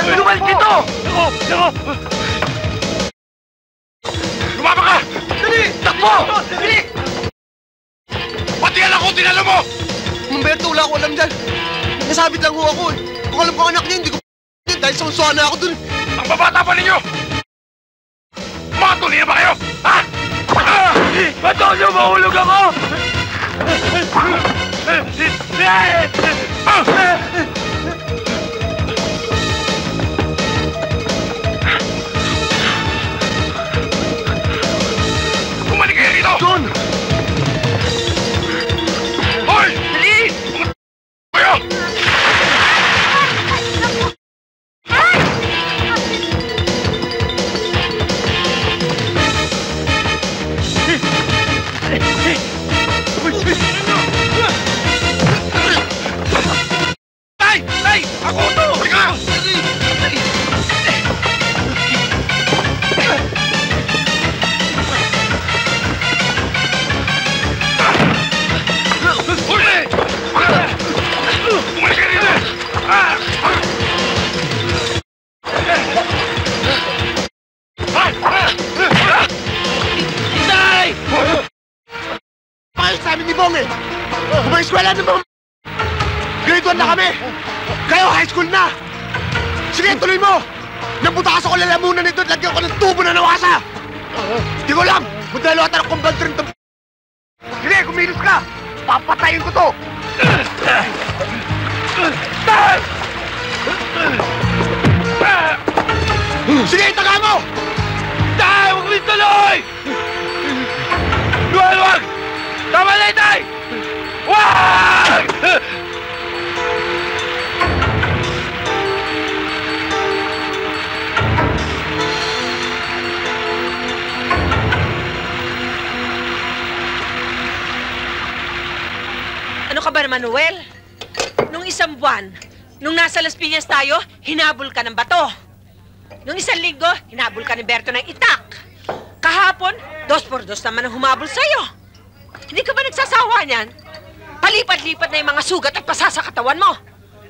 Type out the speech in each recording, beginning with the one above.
Pwede lumalik dito! Lumama ka! Dali! Takbo! Dali! Pati alam ko, tinalo mo! Humberto, wala ko alam dyan. Nasabit lang ho ako eh. Kung alam ko anak niya, hindi ko dahil sangsuhan na ako dun. Ang babata pa ninyo! Mga tuloy na ba kayo? Ha? Ba't ako mahulog ako? Bumalik kayo rito! John! Hoy! Dali! Kayo! Tay! Ako to! Halika! Huli! Bumalik kayo rito! Tay! Paano sabi ni Bong eh? Kumaeskwela na ba? Grade 1 na kami! Kayo, high school na! Sige, tuloy mo! Nabutakas ako lalamunan nito at lagyan ko ng tubo na nawasa! Di ko alam! Magdalo ata ng kumbal rin ito! Sige, kumilos ka! Papatayin ko to! Sige, itaga mo! Tay! Huwag mo ituloy! Huwag! Tama na, Tay! Huwag! Ano ka ba naman, Noel? Nung isang buwan, nung nasa Las Piñas tayo, hinabol ka ng bato. Nung isang linggo, hinabol ka ni Berto ng itak. Kahapon, 2x2 naman ang humabol sa'yo. Hindi ka ba nagsasawa niyan? Palipat-lipat na yung mga sugat at pasa sa katawan mo.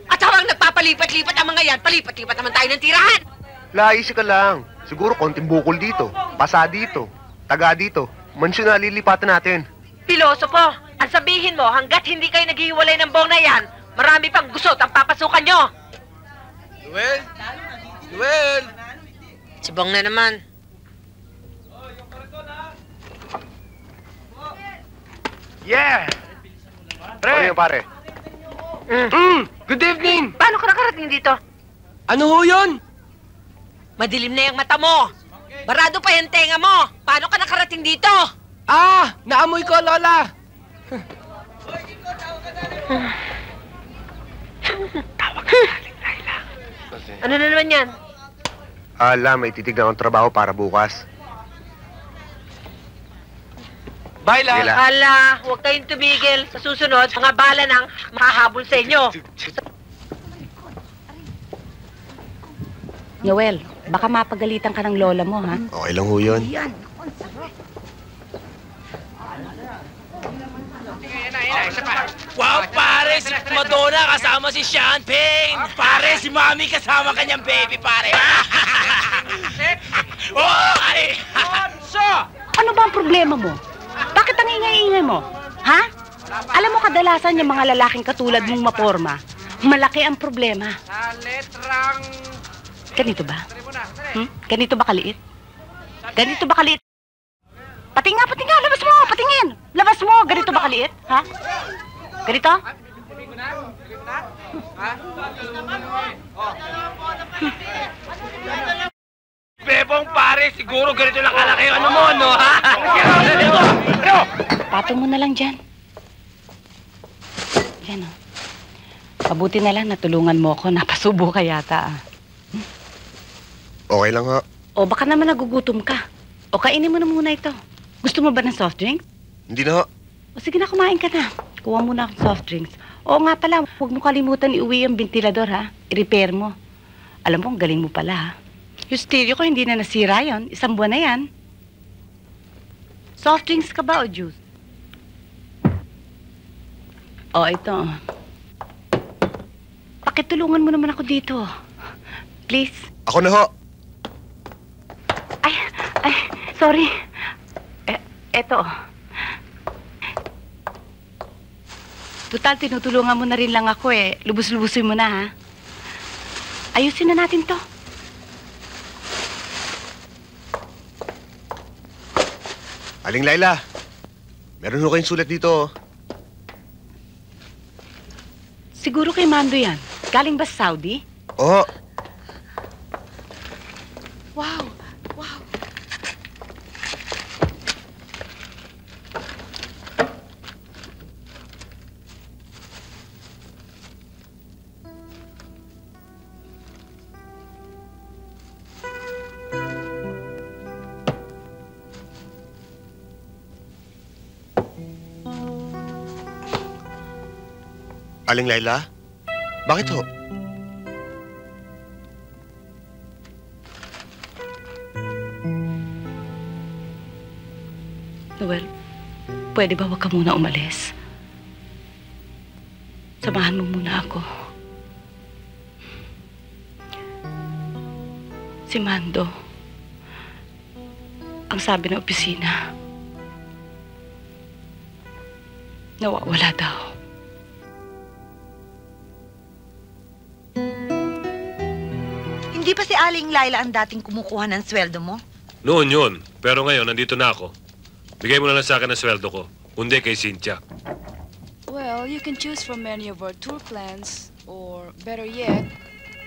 At habang nagpapalipat-lipat ang mga yan, palipat-lipat naman tayo ng tirahan. Laisi ka lang. Siguro konting bukol dito, pasa dito, taga dito. Mansyon na lilipatan natin. Pilosopo, ang sabihin mo, hanggat hindi kayo naghihiwalay ng bong na yan, marami pang gusot ang papasukan nyo. Noel! Noel! Si Bong na naman. Yeah! Ano yun, pare? Good evening! Paano ka nakarating dito? Ano ho yun? Madilim na yung mata mo. Barado pa yung tenga mo. Paano ka nakarating dito? Ah! Naamoy ko, Lola! Tawag ka galing, Laila. Ano na naman yan? Ala, may titignan akong trabaho para bukas. Bye, Laila. Laila. Hala, huwag kayong tumigil. Sa susunod, mga bala nang makahabol sa inyo. Noel, baka mapagalitan ka ng lola mo, ha? Okay lang ho yun. Wow, pare, si Madonna kasama si Sean Payne. Pare, si Mami kasama kanyang baby, pare. Oh, ay! Ano ba ang problema mo? Bakit ang ingay-ingay mo? Ha? Alam mo kadalasan yung mga lalaking katulad mong maporma, malaki ang problema. Sa letrang... Ganito ba? Ganito ba kaliit? Ganito ba kaliit? Patinga, labas mo, patingin! Labas mo, ganito ba kaliit? Ha? Ganito? Bebong, pare, siguro ganito lang kalaki yung ano mo, no, ha? Patong mo na lang dyan. Yan, oh. Mabuti na lang natulungan mo ko. Napasubo ka yata, ah. Okay lang ha. O baka naman nagugutom ka. O kainin mo na muna ito. Gusto mo ba ng soft drink? Hindi na ha. O sige na, kumain ka na. Kuha muna akong soft drinks. Oo nga pala, huwag mo kalimutan iuwi ang ventilador, ha? I-repair mo. Alam mo, ang galing mo pala, ha? Yung stereo ko, hindi na nasira yon. 1 buwan na yan. Soft drinks ka ba o juice? O, ito. Pakitulungan mo naman ako dito. please. Ako na ho. Ay, sorry. Eto. Total, tinutulungan mo na rin lang ako eh. Lubos-lubusin mo na, ha? Ayusin na natin to. Aling Laila, meron ho kayong sulat dito. Siguro kay Mando yan. Galing ba sa Saudi? Oo. Wow. Wow. Aling Laila, bakit ho? Noel, pwede ba wag ka muna umalis? Samahan mo muna ako. Si Mando, ang sabi ng opisina, nawawala daw. Hindi pa si Aling Laila ang dating kumukuha ng sweldo mo? Noon yun, pero ngayon nandito na ako. Bigay mo na lang sa akin ang sweldo ko, kundi kay Cynthia. Well, you can choose from many of our tour plans, or better yet,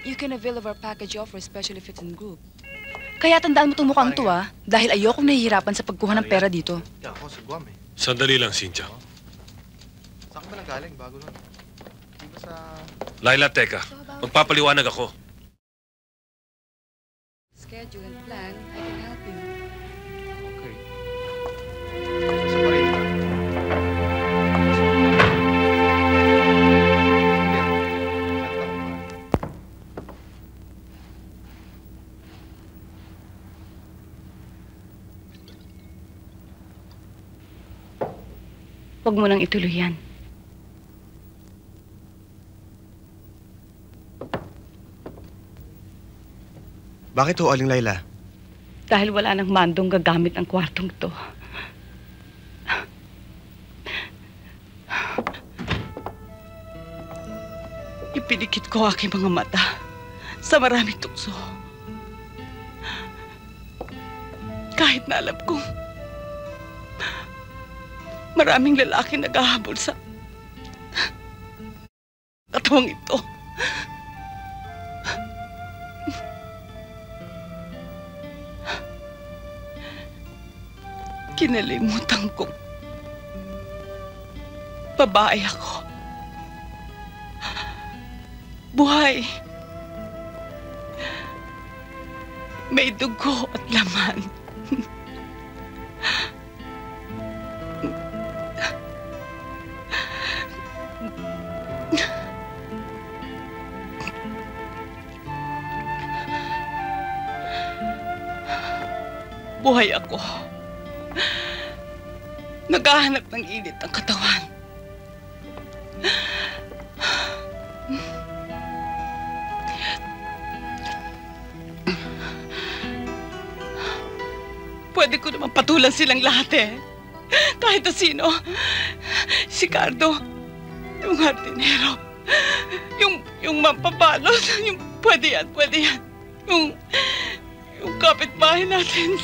you can avail of our package offer, especially if it's in group. Kaya tandaan mo itong mukhang to, dahil ayokong nahihirapan sa pagkuha ng pera dito. Ako sa Guam eh. Sandali lang, Cynthia. Saan ka ba nanggaling bago nun? Di ba sa... Laila, teka. Magpapaliwanag ako. Schedule and plan, I can help you. Okay. Sa Paris ba? Huwag mo nang ituloy yan. Bakit ho, Aling Laila? Dahil wala nang Mandong gagamit ang kwartong to. Ipinikit ko aking mga mata sa maraming tukso. Kahit na alam kong maraming lalaki naghahabol sa katawang ito. Kinalimutan kong babae ako. Buhay. May dugo at laman. Buhay ako. Naghahanap ng init ang katawan. Pwede ko naman patulan silang lahat eh. Kahit na sino. Si Cardo, yung hardinero, yung mampabalot, yung pwede yan. Yung kapitbahay natin,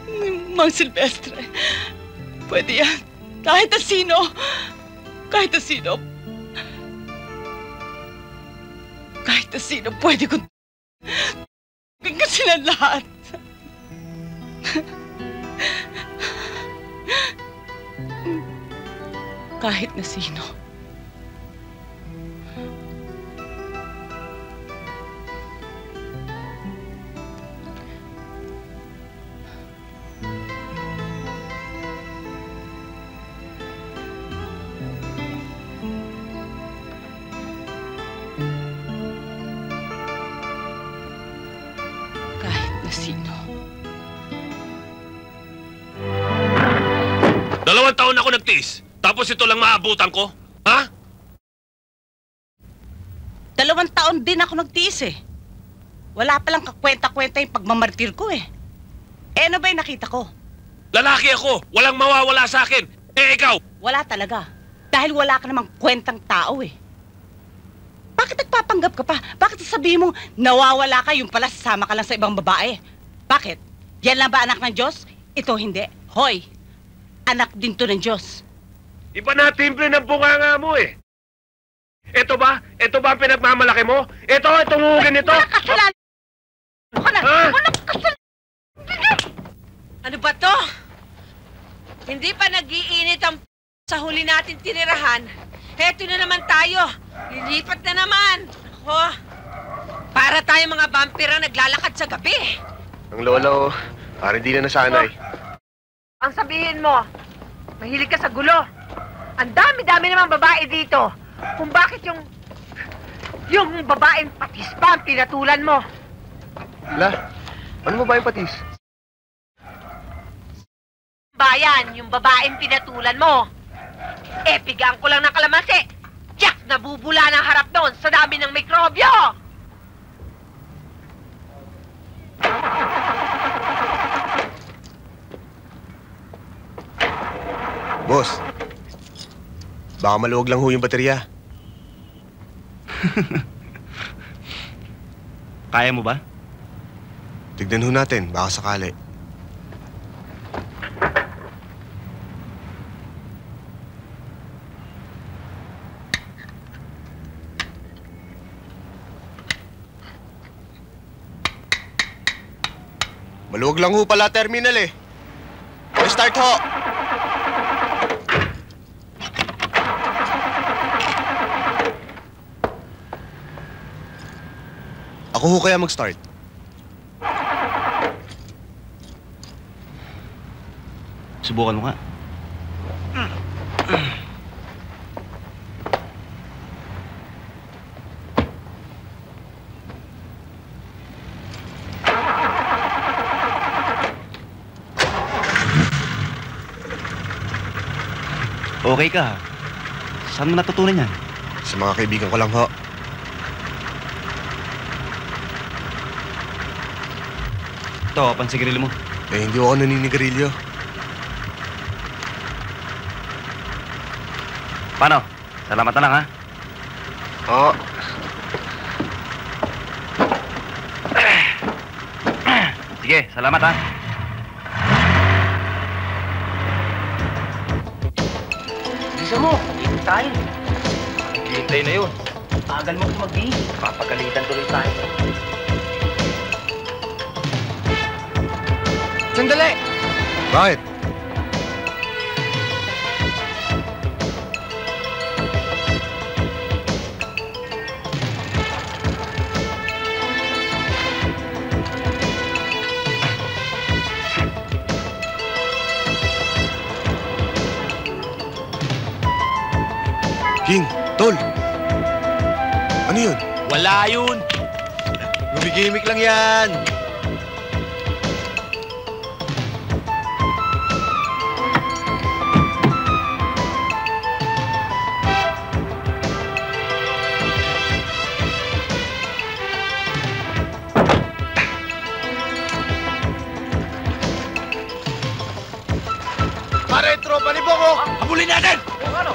yung Mang Silvestre. Pwede yan. Kahit na sino. Kahit na sino. Kahit na sino, pwede ko... Kasi na lahat. Kahit na sino. Kahit na sino. 2 taon ako nagtiis, tapos ito lang maabutan ko? Ha? 2 taon din ako nagtiis eh. Wala palang kakwenta-kwenta yung pagmamartir ko eh. Eh, ano ba yung nakita ko? Lalaki ako! Walang mawawala sa akin! Eh, ikaw! Wala talaga. Dahil wala ka namang kwentang tao eh. Bakit nagpapanggap ka pa? Bakit sasabihin mong nawawala ka, yung pala sasama ka lang sa ibang babae? Bakit? Yan lang ba anak ng Diyos? Ito hindi. Hoy, anak din to ng Diyos. Iba na timple ng bunganga mo eh! Ito ba? Ito ba ang pinagmamalaki mo? Itong hugin nito? Wala kasalanan! Ano ka na? Ha? Wala kasalanan! Ano ba to? Hindi pa nag-iinit ang sa huli natin tinirahan. Heto na naman tayo. Lilipat na naman. Ako, para tayo mga vampira naglalakad sa gabi. Ang lola, parang di na nasanay. Ang sabihin mo, mahilig ka sa gulo. Ang dami-dami namang babae dito. Kung bakit yung babaeng patis pa ang pinatulan mo. La, ano mo ba yung patis? Bayan, yung babaeng pinatulan mo. Eh, pigaan ko lang ng kalamansi. Tiyak, nabubula ng harap doon sa dami ng mikrobyo. Boss, baka maluwag lang ho yung baterya. Kaya mo ba? Tignan ho natin, baka sakali. Maluwag lang ho pala terminal eh. Start ho! Ako ho kaya mag-start. Subukan mo nga. Okay ka. Saan mo natutunan yan? Sa mga kaibigan ko lang ho. Ito, pansigarilyo mo. Eh, hindi ako naninigarilyo. Paano? Salamat na lang, ha? Oo. Sige, salamat, ha? Bisa mo, hindi tayo. Hintay na yun. Pagal mo mag-i. Papagalitan tuloy tayo. Sandali! Bakit? King, Tol! Ano yun? Wala yun. Gumigimik lang yan! Pare, tropa ni Boko! Habulin natin! Ano?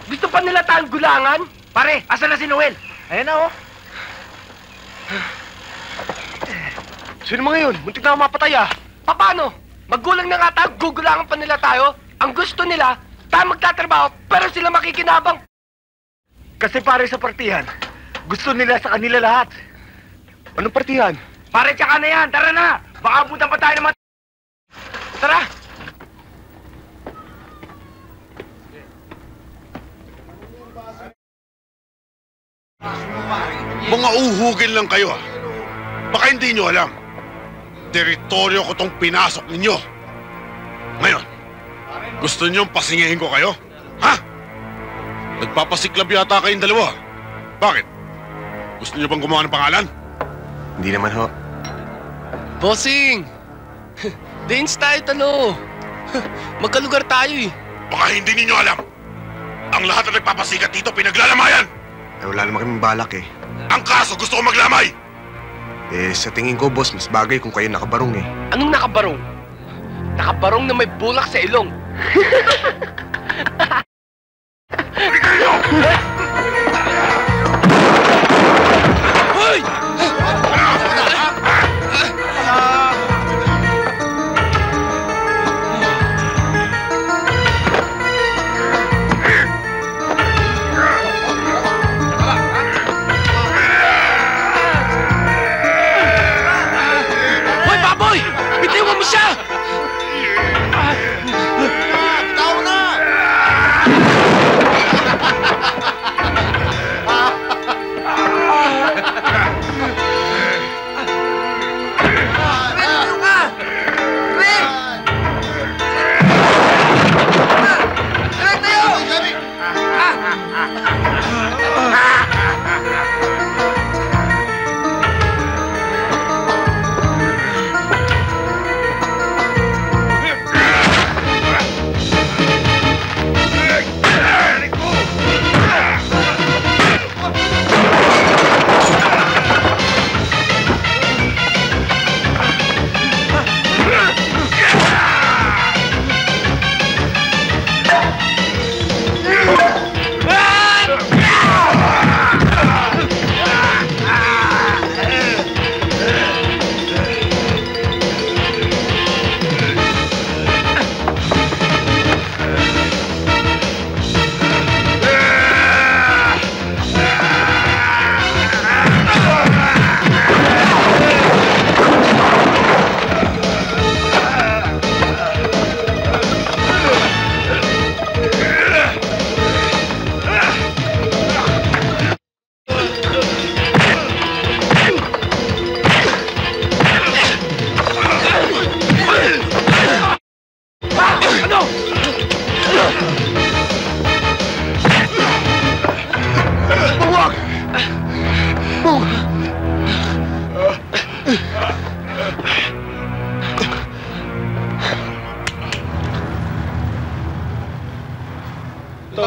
Gusto pa nila tayong gulangan? Pare, asan na si Noel? Ayan na, oh. Sino mga yun? Muntik na ako mapatay ah. Paano? Maggulang na nga tayo, gugulangan pa nila tayo. Ang gusto nila, tayo magtatrabaho, pero sila makikinabang. Kasi pare sa partihan, gusto nila sa kanila lahat. Anong partihan? Pare, tsaka na yan, tara na! Baka abutan pa tayo ng mga... Tara! Mga uhugin lang kayo ah. Baka hindi nyo alam. Teritoryo ko tong pinasok ninyo. Ngayon, gusto nyo pasingihin ko kayo? Ha? Nagpapasiklab yata kayong dalawa. Bakit? Gusto nyo bang gumawa ng pangalan? Hindi naman ho. Bossing! Dance tayo talo. Magkalugar tayo eh. Baka hindi ninyo alam. Ang lahat na nagpapasikat dito pinaglalamayan. Eh, wala naman kaming balak eh. Ang kaso gusto ko maglamay. Eh, sa tingin ko, boss, mas bagay kung kayo nakabarong eh. Anong nakabarong? Nakabarong na may bulak sa ilong. Hoy! Hoy, baboy! Bitiwan mo siya! Tao na!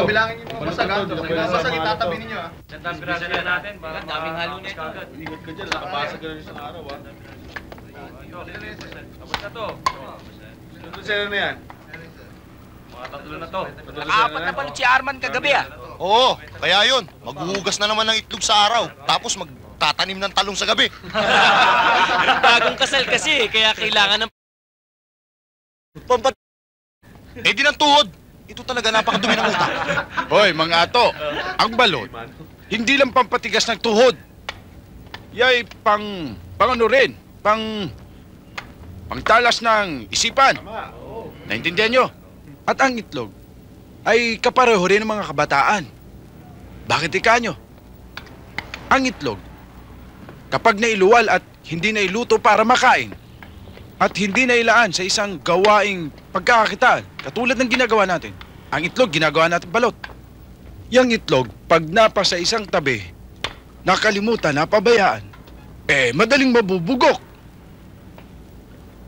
Bilangin niyo mga masagan. Masasag itatabi ninyo ah. Bisa na natin, baka daming halo na ito. Ingat ka dyan, nakapasag ka rin isang araw ah. Tapos na to. Ito sila na yan. Mga tatlo na to. Nakaapat na balot si Arman kagabi ah. Oo, kaya yun. Maghuhugas na naman ng itlog sa araw. Tapos magtatanim ng talong sa gabi. Bagong kasal kasi, kaya kailangan ng... Eh di ng tuhod. Ito talaga napakadumi ng utak. Hoy, mga ato, ang balot, hindi lang pampatigas ng tuhod. Yay, ano rin, pangtalas ng isipan. Naintindihan nyo? At ang itlog ay kapareho rin ng mga kabataan. Bakit ika nyo? Ang itlog, kapag nailuwal at hindi nailuto para makain, at hindi nailaan sa isang gawaing pagkakakitaan, katulad ng ginagawa natin, ang itlog ginagawa natin balot. Yang itlog, pag napa sa isang tabi, nakalimutan, napabayaan, madaling mabubugok.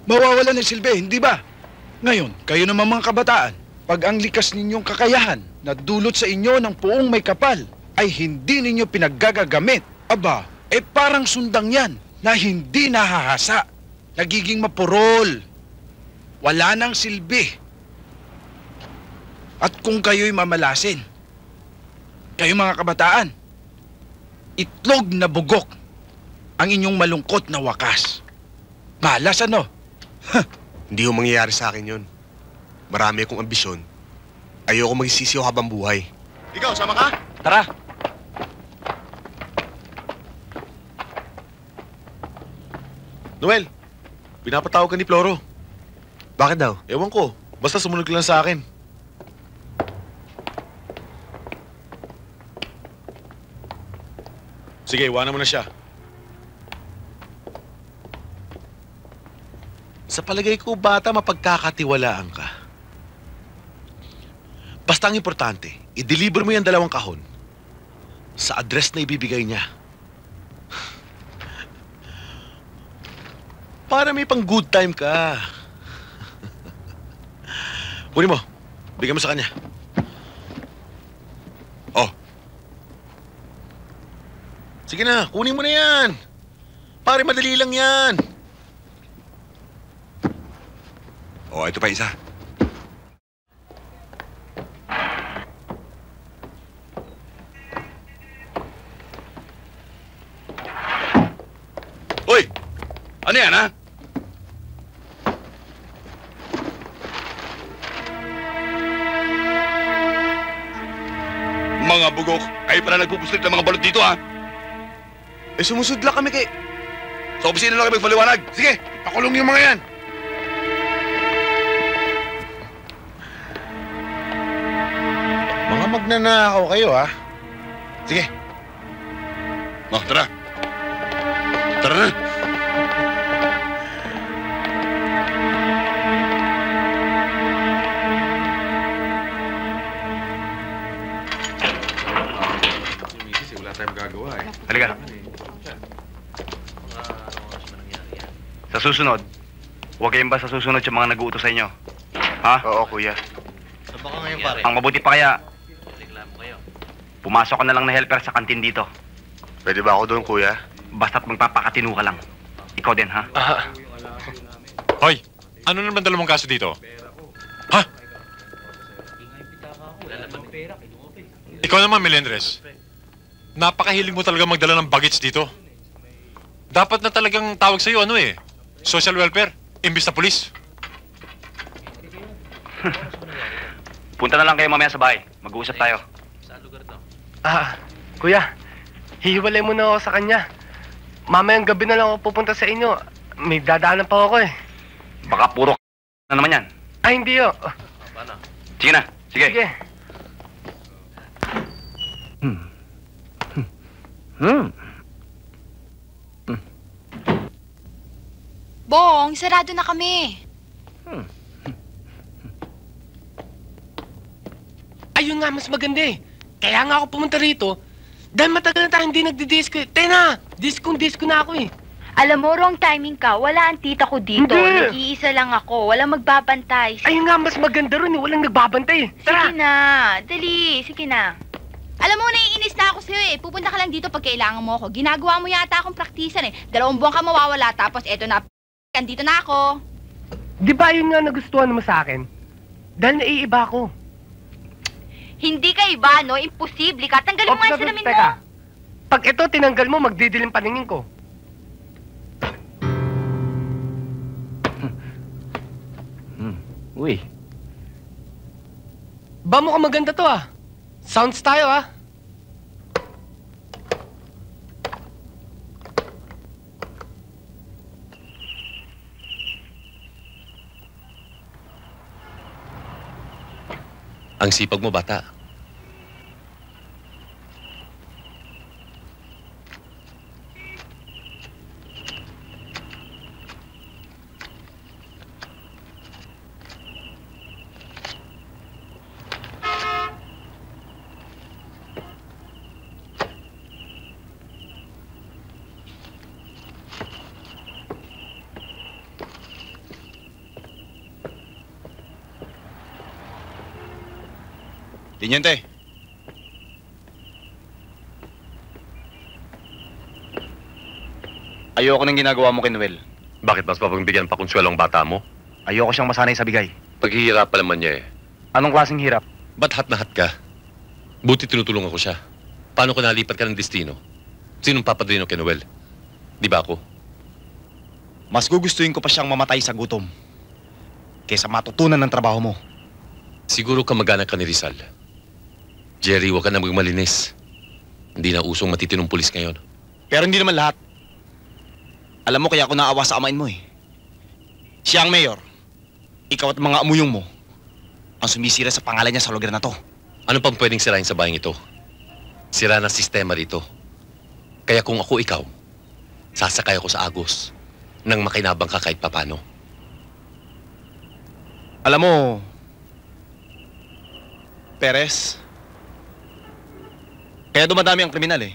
Mawawala ng silbi, hindi ba? Ngayon, kayo naman mga kabataan, pag ang likas ninyong kakayahan na dulot sa inyo ng puong may kapal ay hindi ninyo pinaggagagamit, aba, parang sundang yan na hindi nahahasa. Nagiging mapurol. Wala nang silbi. At kung kayo'y mamalasin, kayo mga kabataan, itlog na bugok ang inyong malungkot na wakas. Malas ano? Hindi ho mangyayari sa akin yun. Marami akong ambisyon. Ayoko magsisiyo habang buhay. Ikaw, sama ka? Tara! Noel, pinapatawag ka ni Floro. Bakit daw? Ewan ko, basta sumunod ka lang sa akin. Sige, iwanan mo na siya. Sa palagay ko, bata, mapagkakatiwalaan ka. Basta ang importante, i-deliver mo yung 2 kahon sa address na ibibigay niya. Para may pang good time ka. Kunin mo. Bigyan mo sa kanya. Oh. Sige na, kunin mo na yan. Pare, madali lang yan. Oh, ito pa isa. Hoy! Ano yan, ha? Mga bugok, kayo pala nagpupuslit ng mga balot dito, ha? Eh, sumusudla kami kay... Sa opisina lang kayo magpaliwanag. Sige, pakulong yung mga yan. Mga magnanakaw kayo, ha? Sige. Oh, tara. Tara na. Wala tayong magagawa, eh. Halika. Sa susunod, huwag kayong basta susunod sa mga nag-uutos sa inyo. Ha? Oo, kuya. Saan ba ka ngayon, pare? Ang mabuti pa kaya, pumasok ka na lang na helper sa kantin dito. Pwede ba ako doon, kuya? Basta't magpapakatino ka lang. Ikaw din, ha? Hoy, ano naman 2 kaso dito? Ha? Ikaw naman, Melendres. Napakahilig mo talaga magdala ng baggage dito. Dapat na talagang tawag sa'yo, social welfare, imbis na pulis. Punta na lang kayo mamaya sa bahay. Mag-uusap tayo. Kuya, hihiwalay mo na ako sa kanya. Mamayang gabi na lang ako pupunta sa inyo. May dadaanan pa ako eh. Baka puro na naman yan. Ay, hindi yo. Sige na. Sige. Sige. Bong, sarado na kami. Ayun nga, mas maganda eh. Kaya nga ako pumunta rito. Dahil matagal na tayo hindi nagdi-disco. Tena, disco na ako eh. Alam mo, wrong timing ka. Wala ang tita ko dito. Hindi. Nag-iisa lang ako. Walang magbabantay. Ayun nga, mas maganda rin eh. Walang nagbabantay eh. Tara. Sige na. Dali. Sige na. Alam mo, naiinis na ako sa'yo eh. Pupunta ka lang dito pag kailangan mo ako. Ginagawa mo yata akong praktisan eh. 2 buwan ka mawawala tapos eto na, andito na ako. Di ba yun nga nagustuhan mo sa akin? Dahil naiiba ako. Hindi ka iba, no? Imposible ka. Tanggalin mo nga yung salamin mo. Teka. Pag ito tinanggal mo, magdidilim paningin ko. Uy. Ba mukhang maganda to ah. Sounds tayo ah. Ang sipag mo, bata. Tiniente. Ayoko nang ginagawa mo kay Noel. Bakit mas mapagbigyan pa konsuelo ang bata mo? Ayoko siyang masanay sa bigay. Paghihirap pa naman niya, eh. Anong klaseng hirap? Ba't hat na hat ka? Buti tinutulungan ko siya. Paano ko nalipat ka ng destino? Sinong papadrino kay Noel? Di ba ako? Mas gugustuhin ko pa siyang mamatay sa gutom kaysa matutunan ng trabaho mo. Siguro kamag-anak ka ni Rizal. Jerry, huwag ka na magmalinis. Hindi na usong matitinong pulis ngayon. Pero hindi naman lahat. Alam mo kaya ako naawa sa amain mo eh. Siya ang mayor. Ikaw at mga amuyong mo ang sumisira sa pangalan niya sa lugar na to. Ano pang pwedeng sirain sa bayang ito? Sira ng sistema rito. Kaya kung ako ikaw, sasakay ako sa Agos nang makinabang ka kahit papano. Alam mo, Perez, kaya dumadami ang kriminal eh.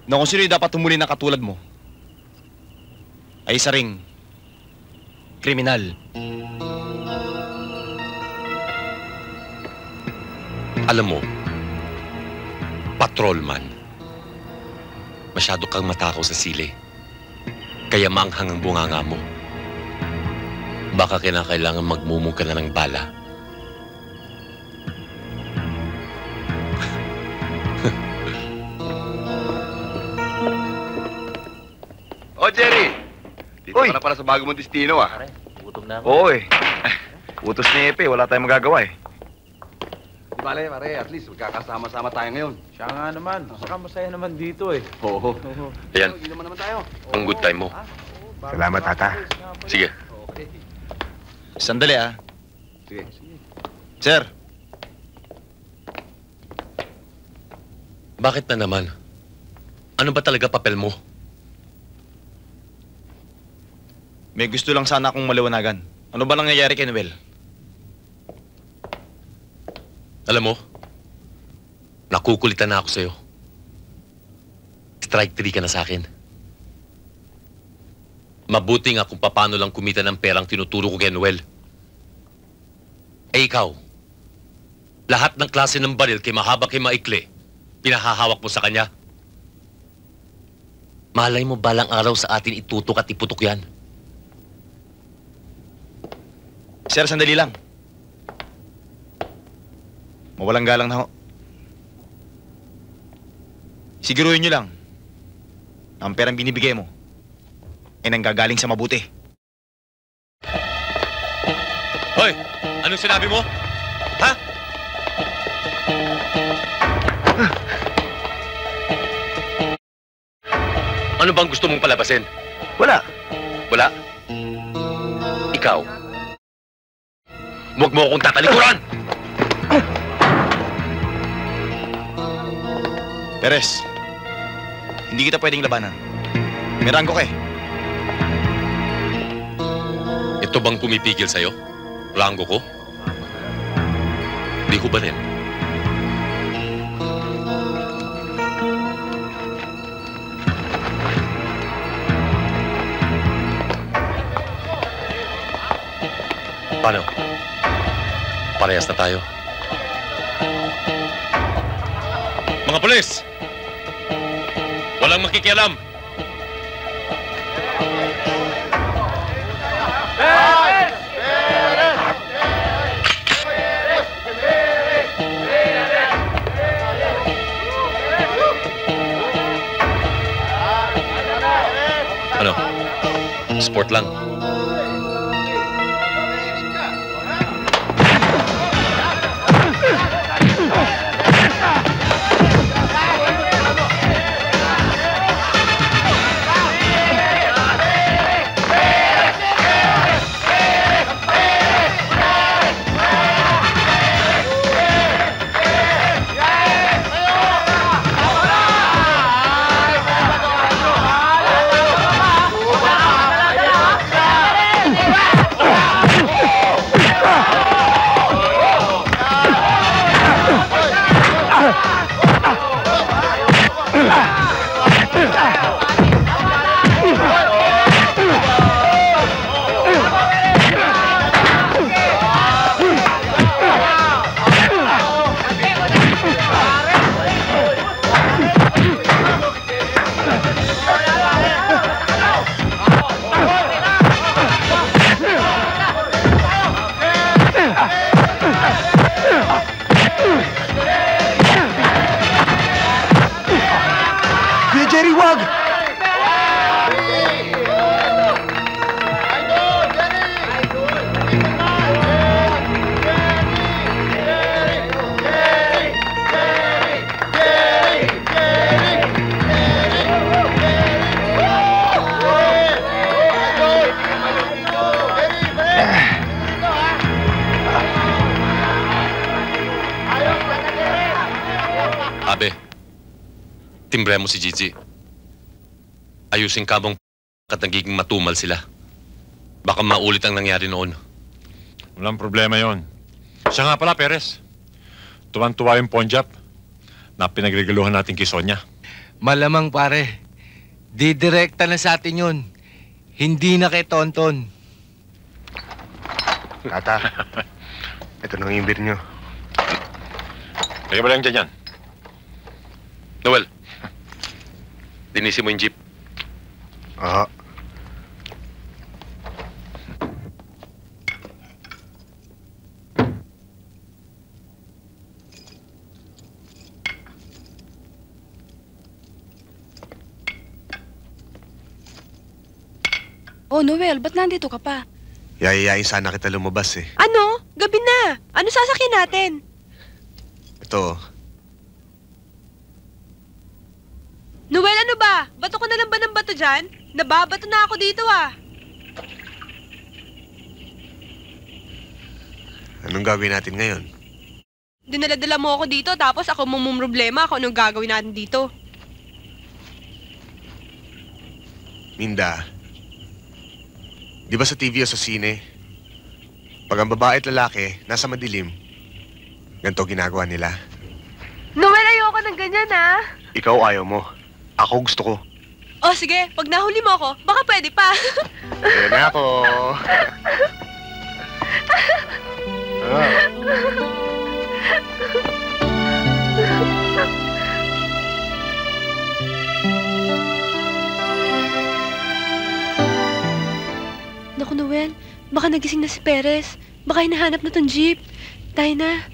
Na kung sino'y dapat tumuli na katulad mo, ay isa ring kriminal. Alam mo, patrolman, masyado kang matakaw sa sili. Kaya maanghang ang bunganga mo. Baka kinakailangan magmumog ka na ng bala. Oh, Jerry! Dito ka na pala sa bago mong destino, ah. Gutom na ako. Oo, eh. Utos ni Epe, wala tayong magagawa, eh. Di bale, pare, at least magkakasama-sama tayo ngayon. Siya nga naman. Saka masaya naman dito eh. Oo. Ayan, Inom naman tayo. ang good time mo. Salamat, Tata. Sige. Sandali ah. Sige. Sir, Bakit na naman? Ano ba talaga papel mo? may gusto lang sana akong maliwanagan. Ano ba nangyayari kay Noel? Alam mo, nakukulitan na ako sa'yo. Strike 3 ka na sa akin. Mabuti nga kung paano lang kumita ng perang tinuturo ko kay Noel. Eh ikaw, lahat ng klase ng baril kay mahaba kay maikli, pinahahawak mo sa kanya. Malay mo balang araw sa atin itutok at iputok yan. Sir, sandali lang. Mawalang galang na ho. Siguruhin nyo lang na ang perang binibigay mo ay nanggagaling sa mabuti. Hoy! Anong sinabi mo? Ha? Ano bang gusto mong palabasin? Wala. Wala? Ikaw? Huwag mo akong tatalikuran! Perez, hindi kita pwedeng labanan. May ranggo ka eh. Ito bang pumipigil sa'yo? Rango ko? Di ko ba rin? Paano? Parehas na tayo. Mga pulis! Walang makikialam! Ano? Sport lang. Timbre mo si Gigi. Ayusin ka mong at nagiging matumal sila. Baka maulit ang nangyari noon. Walang problema yon. Siya nga pala, Perez. Tuwan-tuwa yung Ponjap na pinagregaluhan natin kay Sonia. Malamang pare. Didirekta na sa atin yun. Hindi na kay Tonton. Tata, ito nang imbir nyo. Kaya ba lang dyan yan? Noel, dinisi mo yung jeep. Oo. Oh, Noel, ba't nandito ka pa? Yayayain sana kita lumabas eh. Ano? Gabi na. Ano sasakyan natin? Ito. Noel, ano ba? Bato ko na lang ba ng bato dyan? Nababato na ako dito ah. Anong gagawin natin ngayon? Dinala-dala mo ako dito tapos ako problema kung anong gagawin natin dito. Minda, di ba sa TV o sa sine, pag ang babae at lalaki nasa madilim, ganito ginagawa nila? Noel, ayoko ng ganyan ah. Ikaw ayaw mo. Ako gusto ko. Oh, sige. Pag nahuli mo ako, baka pwede pa. Ayan na ako. Naku, Noel. Baka nagising na si Perez. Baka hinahanap na tong jeep. Tayo na.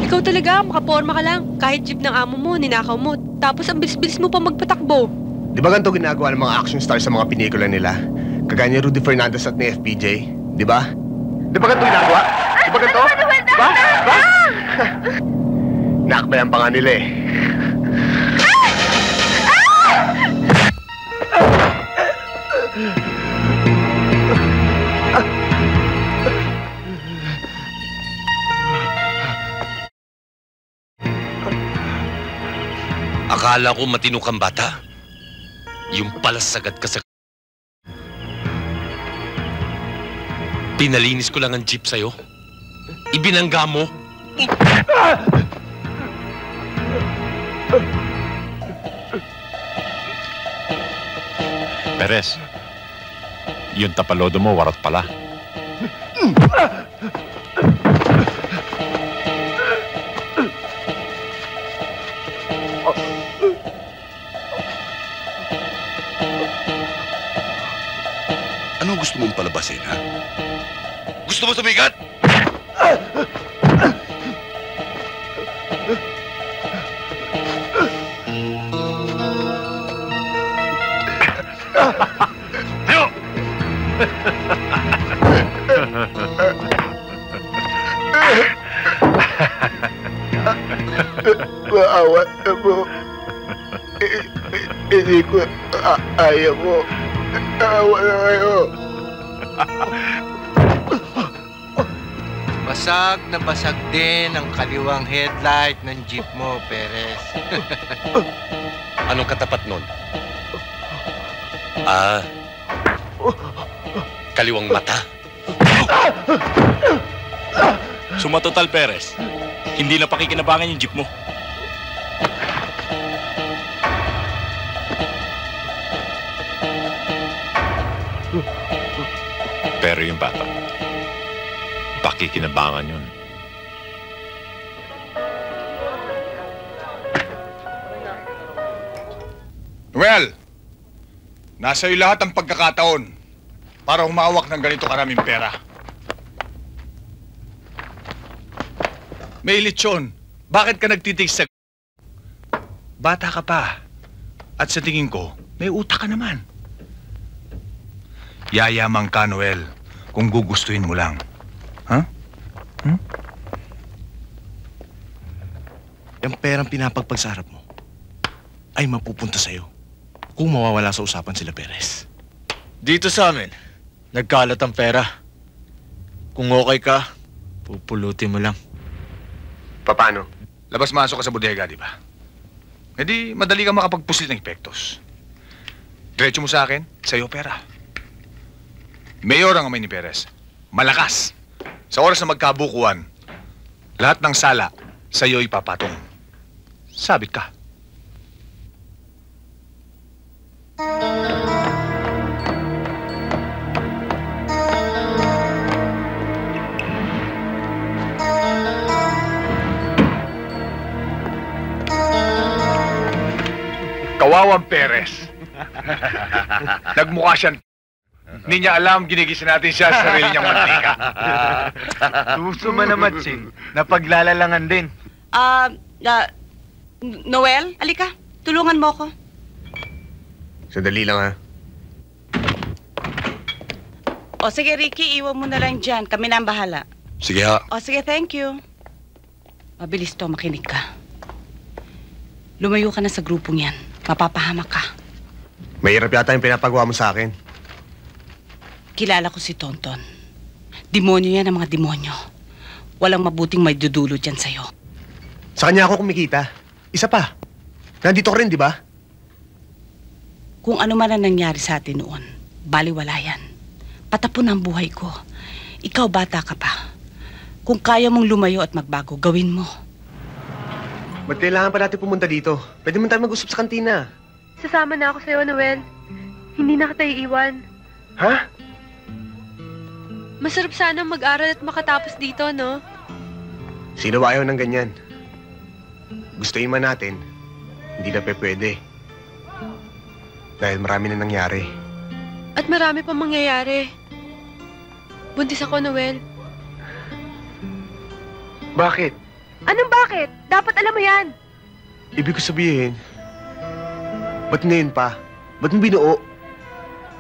Ikaw talaga, makaporma ka lang. Kahit jeep ng amo mo, ninakaw mo. Tapos ang bilis-bilis mo pa magpatakbo. Di ba ganito ginagawa ng mga action stars sa mga pelikula nila? Kagaya ni Rudy Fernandez at ni FPJ? Di ba? Di ba ganito ginagawa? Di ba ganito? Di ba? Di ba? Nakakbayan pa nga nila eh. Akala ko matino kang bata. Yung pala sagad ka sa... Pinalinis ko lang ang jeep sa'yo. Ibinangga mo. Perez, yung tapalodo mo, warat pala. Ano gusto mong palabasin, ha? Gusto mo sumikat? Maawa na mo. Hindi ko ayaw mo. Maawa na kayo. Basag na basag din ang kaliwang headlight ng jeep mo, Perez. Anong katapat nun? Kaliwang mata. Sumatotal, Perez. Hindi na pakikinabangan yung jeep mo. Pero yung bata, pakikinabangan yun. Well, nasa iyo lahat ang pagkakataon para humawak ng ganito karaming pera. May lechon, bakit ka nagtitig sa... Bata ka pa. At sa tingin ko, may utak ka naman. Yayaman ka, Noel, kung gugustuhin mo lang. Ha? Yung perang pinapagpag sa harap mo ay mapupunta sa'yo kung mawawala sa usapan sila Perez. Dito sa amin, nagkalat ang pera. Kung okay ka, pupulutin mo lang. Paano? Labas-masok ka sa bodega, di ba? E di, madali kang makapagpusil ng epektos. Diretso mo sa akin, sa'yo pera. Mayor ang amay ni Perez. Malakas. Sa oras na magkabukuan, lahat ng sala, sa'yo ipapatong. Sabit ka. Kawawang Perez. Nagmukha siyang... Hindi niya alam, ginigisa natin siya sa sarili niyang mantika. Suso man naman, Ching. Napaglalalangan din. Noel, alika. Tulungan mo ko. Sandali lang, ha? O sige, Ricky, iwan mo na lang dyan. Kami na ang bahala. Sige, ha? O sige, thank you. Mabilis to, makinig ka. Lumayo ka na sa grupong yan. Mapapahamak ka. Mahirap yata yung pinapagawa mo sa akin. Kilala ko si Tonton. Demonyo yan ang mga demonyo. Walang mabuting may dudulot yan sa'yo. Sa kanya ako kumikita. Isa pa. Nandito ka rin, di ba? Kung ano man ang nangyari sa atin noon, baliwala yan. Patapon ang buhay ko. Ikaw bata ka pa. Kung kaya mong lumayo at magbago, gawin mo. Ba't kailangan pa natin pumunta dito? Pwede mo tayo mag-usap sa kantina. Sasama na ako sa'yo, Noel. Hindi na kita iiwan. Ha? Masarap sana mag-aral at makatapos dito, no? Sino ba ayaw ng ganyan? Gustuin man natin, hindi na pwede. Dahil marami na nangyari. At marami pang mangyayari. Buntis ako, Noel. Bakit? Anong bakit? Dapat alam mo yan. Ibig ko sabihin, ba't ngayon pa? Ba't mo binuo?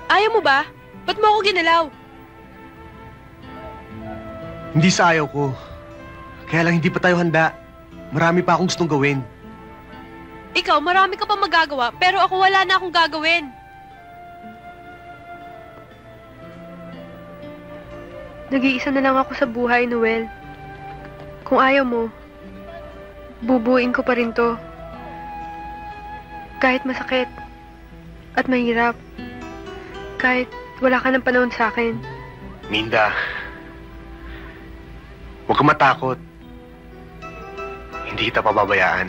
Ayaw mo ba? Ba't mo ako ginalaw? Hindi sa ayaw ko. Kaya lang hindi pa tayo handa. Marami pa akong gustong gawin. Ikaw, marami ka pa magagawa, pero ako wala na akong gagawin. Nag-iisa na lang ako sa buhay, Noel. Kung ayaw mo, bubuuin ko pa rin to. Kahit masakit at mahirap. Kahit wala ka ng panahon sa akin. Minda, huwag ka matakot. Hindi kita pababayaan.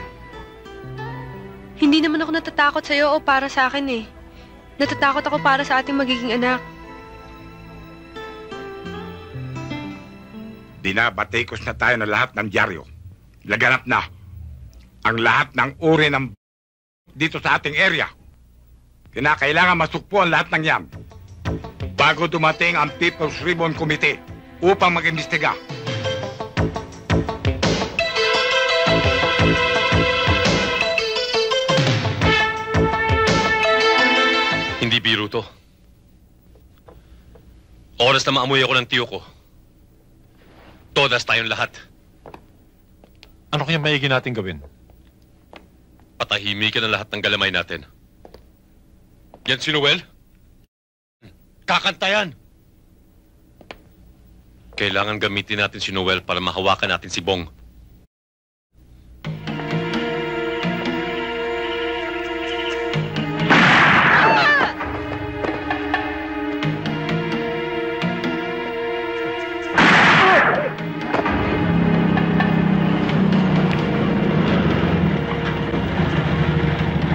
Hindi naman ako natatakot sa'yo o para sa akin eh. Natatakot ako para sa ating magiging anak. Dinabatikos na tayo ng lahat ng dyaryo. Laganap na ang lahat ng uri ng dito sa ating area. Kinakailangan masukpo ang lahat ng yan bago dumating ang People's Ribbon Committee upang mag-imbestiga. Hindi biro to. Oras na maamoy ako ng tiyo ko. Todas tayong lahat. Ano kaya maigi natin gawin? Patahimikin ang lahat ng galamay natin. Yan si Noel? Kakanta yan! Kailangan gamitin natin si Noel para mahawakan natin si Bong.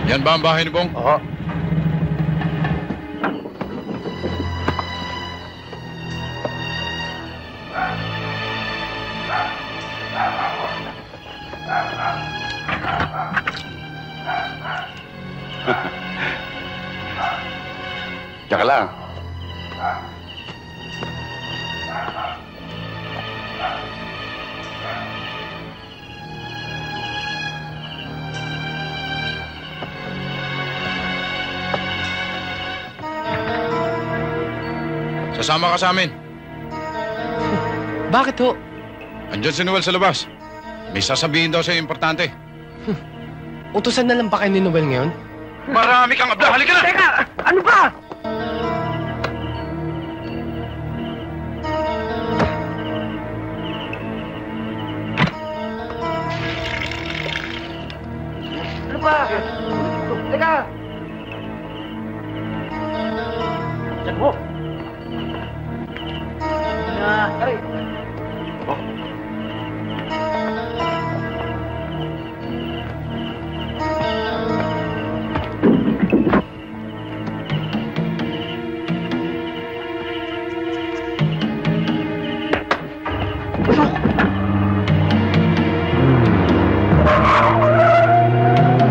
Yan ba ang bahay ni Bong? Oo. Tsaka lang. Sasama ka sa amin. Bakit ho? Andyan si Noel sa labas. May sasabihin daw sa'yo importante. Utusan na lang ba kayo ni Noel ngayon? Marami kang abla. Halika na! Teka! Ano ba? ba? Teka! Diyan mo! Aray!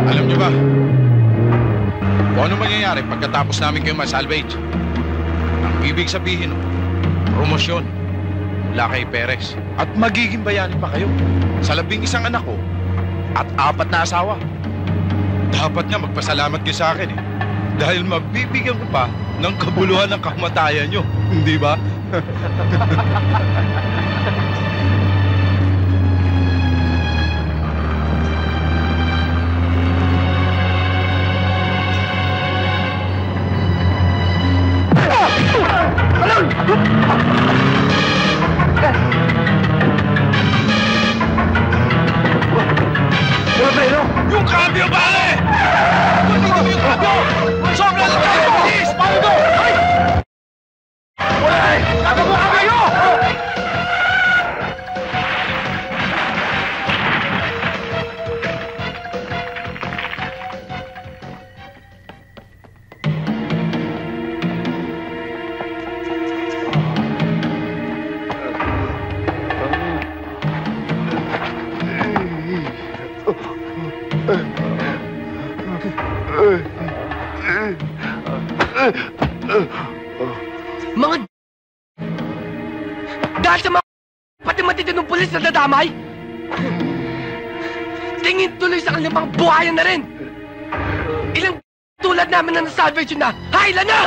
Alam niyo ba, kung ano mangyayari pagkatapos namin kayo ma-salvage? Ang ibig sabihin, promosyon mula kay Perez. At magiging bayani pa kayo sa 11 anak ko at 4 na asawa. Dapat nga magpasalamat kayo sa akin dahil mabibigyan ko pa ng kabuluhan ng kamatayan nyo. Hindi ba? Yung cambio, pare! Hindi kami yung cambio! Sobra lang tayo! Bilis! Paano to? Ay! Ay! Sabi mo kayo! Mga dahil sa mga pati matitinong pulis na dadamay, tingin tuloy sa kanilang mga buhayan na rin. Ilang tulad namin na na-salvage na, haila na!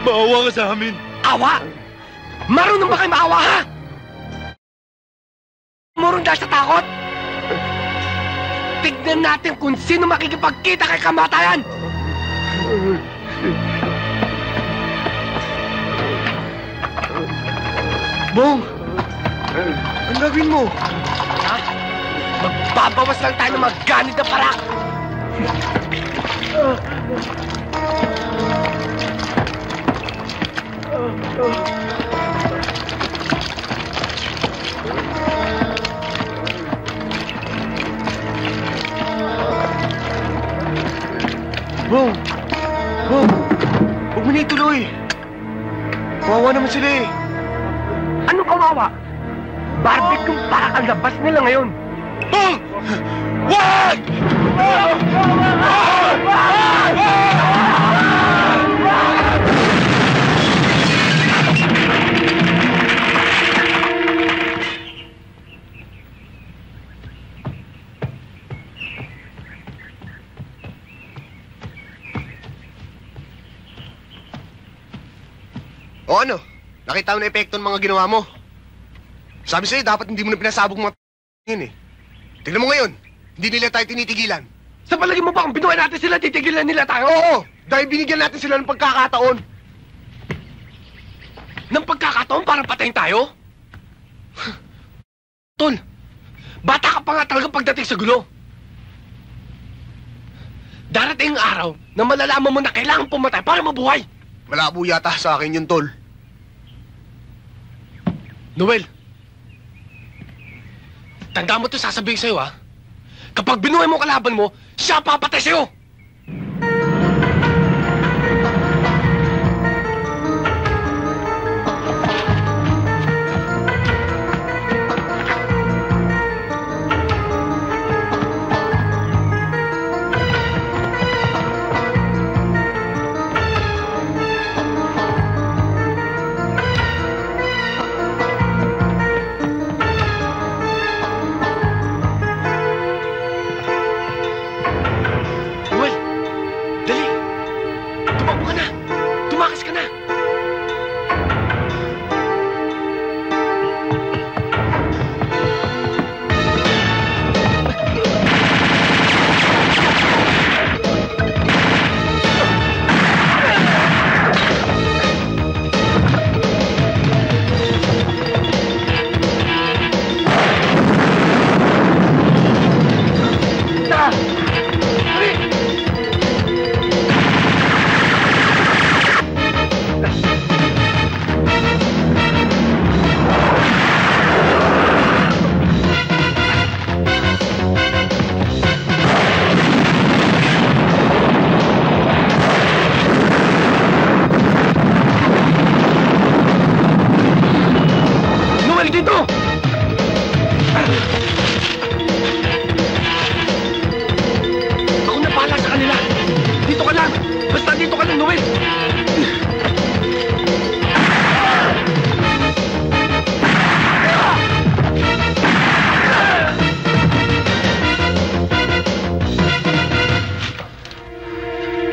Maawa ka sa amin. Awa? Marunong ba kayo maawa, ha? Murong dahil sa takot? Tignan natin kung sino makikipagkita kay kamatayan! Bong! Ang gagawin mo? Ha? Magbabawas lang tayo ng mga ganit na parak! Bong! Bong! Huwag mo na ituloy! Kawawa naman sila eh! Anong kawawa? Barbecue para ang labas nila ngayon! Bong! Wag! O ano? Nakita mo na epekto ng mga ginawa mo. Sabi sa'yo, dapat hindi mo na pinasabog mga yun eh. Tignan mo ngayon, hindi nila tayo tinitigilan. Sa palagi mo ba kung binuhay natin sila, titigilan nila tayo? Oo! Dahil binigyan natin sila ng pagkakataon. Ng pagkakataon para patayin tayo? Tol, bata ka pa nga talaga pagdating sa gulo. Darating ang araw na malalaman mo na kailangan pumatay para mabuhay. Malabo yata sa akin yun, Tol. Noel, tanda mo ito sasabihin sa'yo, ha? Kapag binuhay mo kalaban mo, siya papatay sa'yo! kayo dito! Ako na bahala sa kanila. Dito ka lang. Basta dito ka lang, Noel.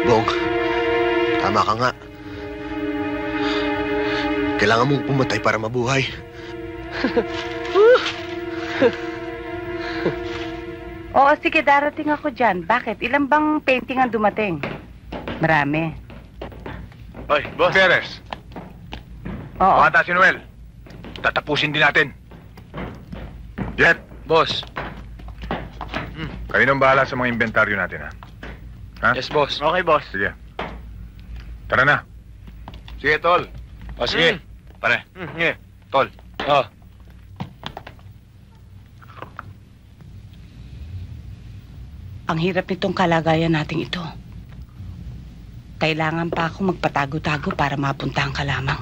Bong, tama ka nga. Kailangan mong pumatay para mabuhay. Oo, sige, darating ako dyan. Bakit? Ilan bang painting ang dumating? Marami. Hoy, boss. Perez. Oo. Bata si Noel. Tatapusin din natin. Jet. Boss. Kayo nang bahala sa mga inventaryo natin, ha? Ha? Yes, boss. Okay, boss. Sige. Tara na. Sige, tol. O, sige. Pare. Sige. Tol. Oh. Ang hirap nitong kalagayan nating ito. Kailangan pa akong magpatago-tago para mapuntahan ka lamang.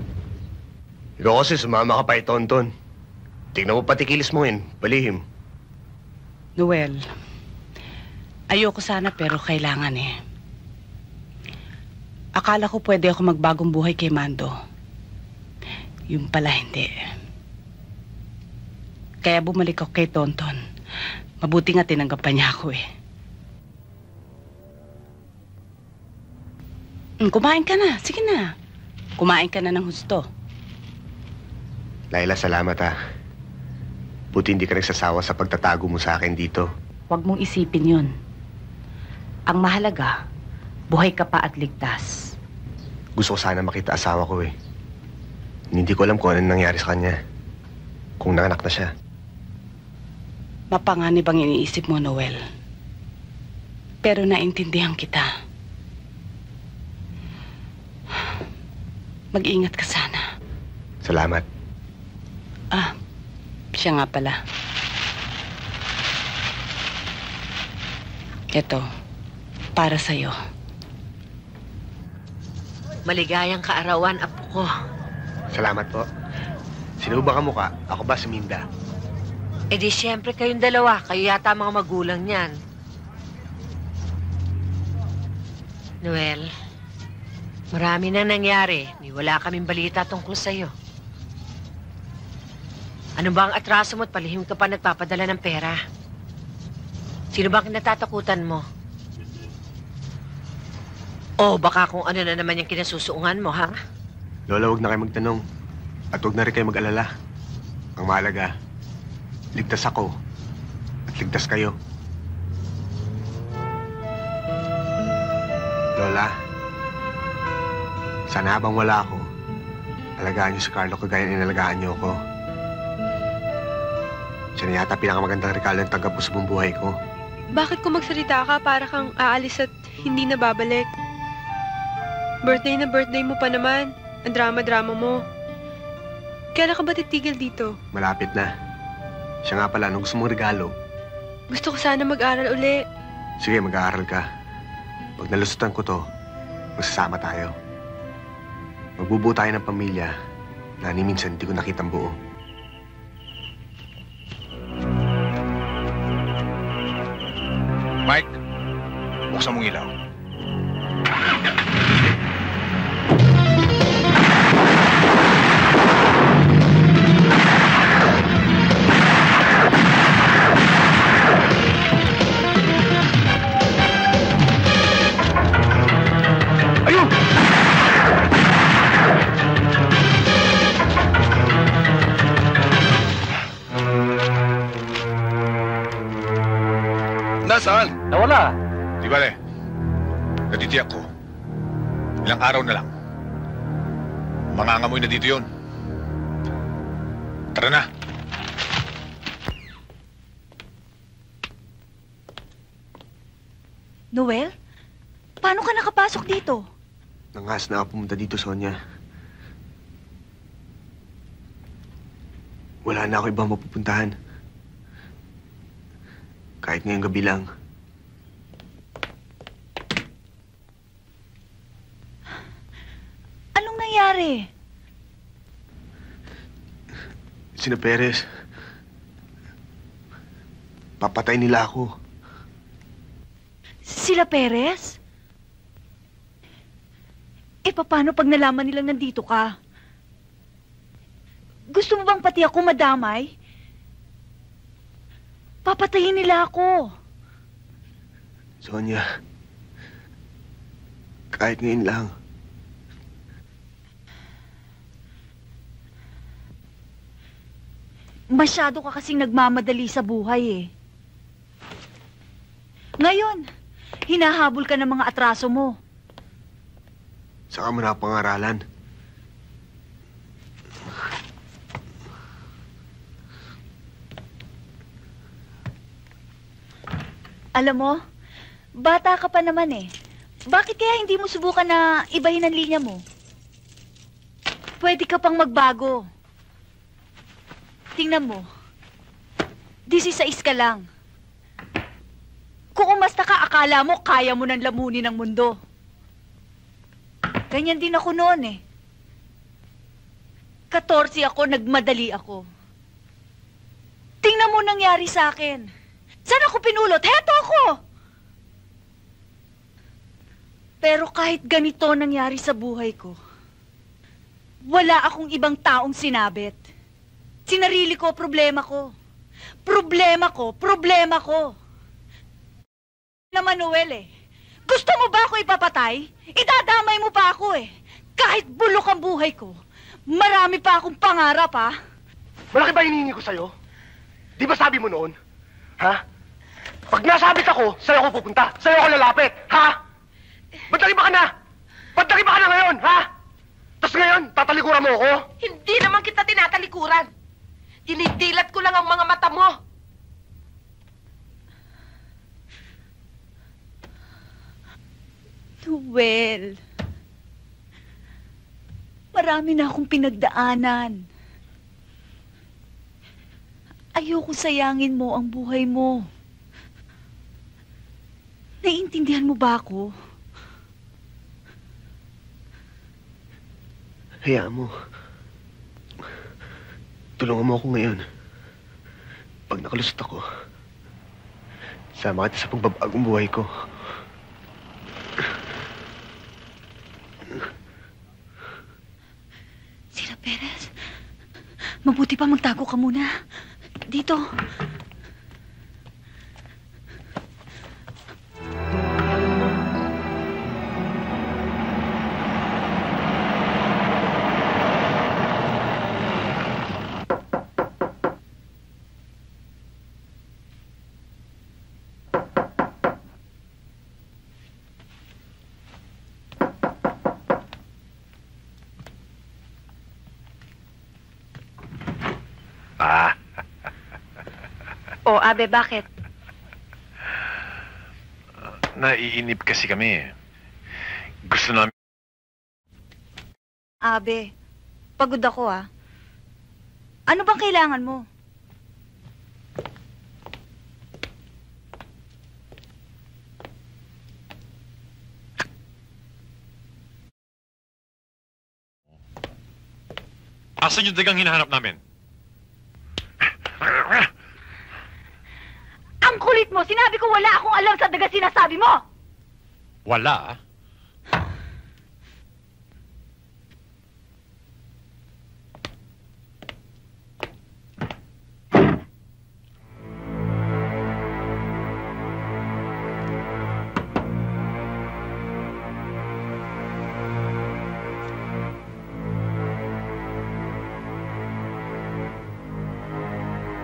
Ikaw kasi sumama ka pa Tonton. Tingnan mo pati kilis mo yun. Balihim. Noel, ayoko sana pero kailangan eh. Akala ko pwede ako magbagong buhay kay Mando. Yung pala hindi. Kaya bumalik ako kay Tonton. Mabuti nga tinanggap pa niya ako eh. Kumain ka na. Sige na. Kumain ka na ng husto. Laila, salamat ha. Buti hindi ka nagsasawa sa pagtatago mo sa akin dito. Huwag mong isipin yun. Ang mahalaga, buhay ka pa at ligtas. Gusto ko sana makita asawa ko eh. Hindi ko alam kung ano nangyari sa kanya. Kung nanganak na siya. Mapanganib ang iniisip mo, Noel. Pero naintindihan kita. Mag-ingat ka sana. Salamat. Ah, siya nga pala. Ito, para sa'yo. Maligayang kaarawan, apo ko. Salamat po. Sino ba ka mukha? Ako ba si Minda? Eh di siyempre kayong dalawa. Kayo yata mga magulang niyan. Noel, marami na nangyari. Wala kaming balita tungkol sa'yo. Ano ba ang atraso mo at palihim ka pa nagpapadala ng pera? Sino ba ang kinatatakutan mo? O baka kung ano na naman yung kinasusuungan mo, ha? Lola, huwag na kayo magtanong. At huwag na rin kayo mag-alala. Ang mahalaga, ligtas ako at ligtas kayo. Lola, sana habang wala ako, alagaan niyo si Carlo kagaya ng inalagaan niyo ako. Siya na yata pinakamagandang regalo ng tanggap ko sa buong buhay ko. Bakit kung magsalita ka para kang aalis at hindi na babalik? Birthday na birthday mo pa naman. Ang drama-drama mo. Kailan ka ba titigil dito? Malapit na. Siya nga pala, anong gusto mong regalo? Gusto ko sana mag-aral uli. Sige, mag-aaral ka. Pag nalusutan ko to, magsasama tayo. Magbubuo tayo ng pamilya na ni minsan hindi ko nakitang buo. Mike, buksan mong ilaw. Nasaan? Nawala. Di bale, natitiyak ko. Ilang araw na lang. Mangangamoy na dito yun. Tara na. Noel? Paano ka nakapasok dito? Nangas na ako pumunta dito, Sonia. Wala na ako ibang mapupuntahan. Kahit ngayong gabi lang. Anong nangyari? Sina Perez. Papatay nila ako. Sila Perez? Eh, paano pag nalaman nilang nandito ka? Gusto mo bang pati ako madamay? Papatayin nila ako. Sonia, kahit ngayon lang. Masyado ka kasing nagmamadali sa buhay eh. Ngayon, hinahabol ka ng mga atraso mo. Saka mo napangaralan. Alam mo, bata ka pa naman eh. Bakit kaya hindi mo subukan na ibahin ang linya mo? Pwede ka pang magbago. Tingnan mo. 16 ka lang. Kung umasta ka, akala mo kaya mo nang lamunin ang mundo. Ganyan din ako noon eh. 14 ako, nagmadali ako. Tingnan mo nangyari sa akin. Saan ako pinulot? Heto ako! Pero kahit ganito nangyari sa buhay ko, wala akong ibang taong sinabit. Sinarili ko, problema ko. Problema ko, problema ko. Na Manuel eh. Gusto mo ba ako ipapatay? Idadamay mo pa ako eh. Kahit bulok ang buhay ko, marami pa akong pangarap ha. Malaki ba hinihingi ko sa'yo? Di ba sabi mo noon? Ha? Pag nasabit ako, sa'yo ako pupunta. Sa'yo ako lalapit. Ha? Ba't nariba ka na? Ba't nariba ka na ngayon? Ha? Tapos ngayon, tatalikuran mo ako? Hindi naman kita tinatalikuran. Dinidilat ko lang ang mga mata mo. Noel, marami na akong pinagdaanan. Ayoko sayangin mo ang buhay mo. Naiintindihan mo ba ako? Hayaan mo. Tulungan mo ako ngayon. Pag nakalusot ako, sama kita sa pagbabagong buhay ko. Sila Perez, mabuti pa magtago ka muna. Dito. O, Abe, bakit? Naiinip kasi kami. Gusto namin... Abe, pagod ako ah. Ano bang kailangan mo? Asan yung dagang hinahanap namin? Ang kulit mo! Sinabi ko wala akong alam sa daga sinasabi mo! Wala.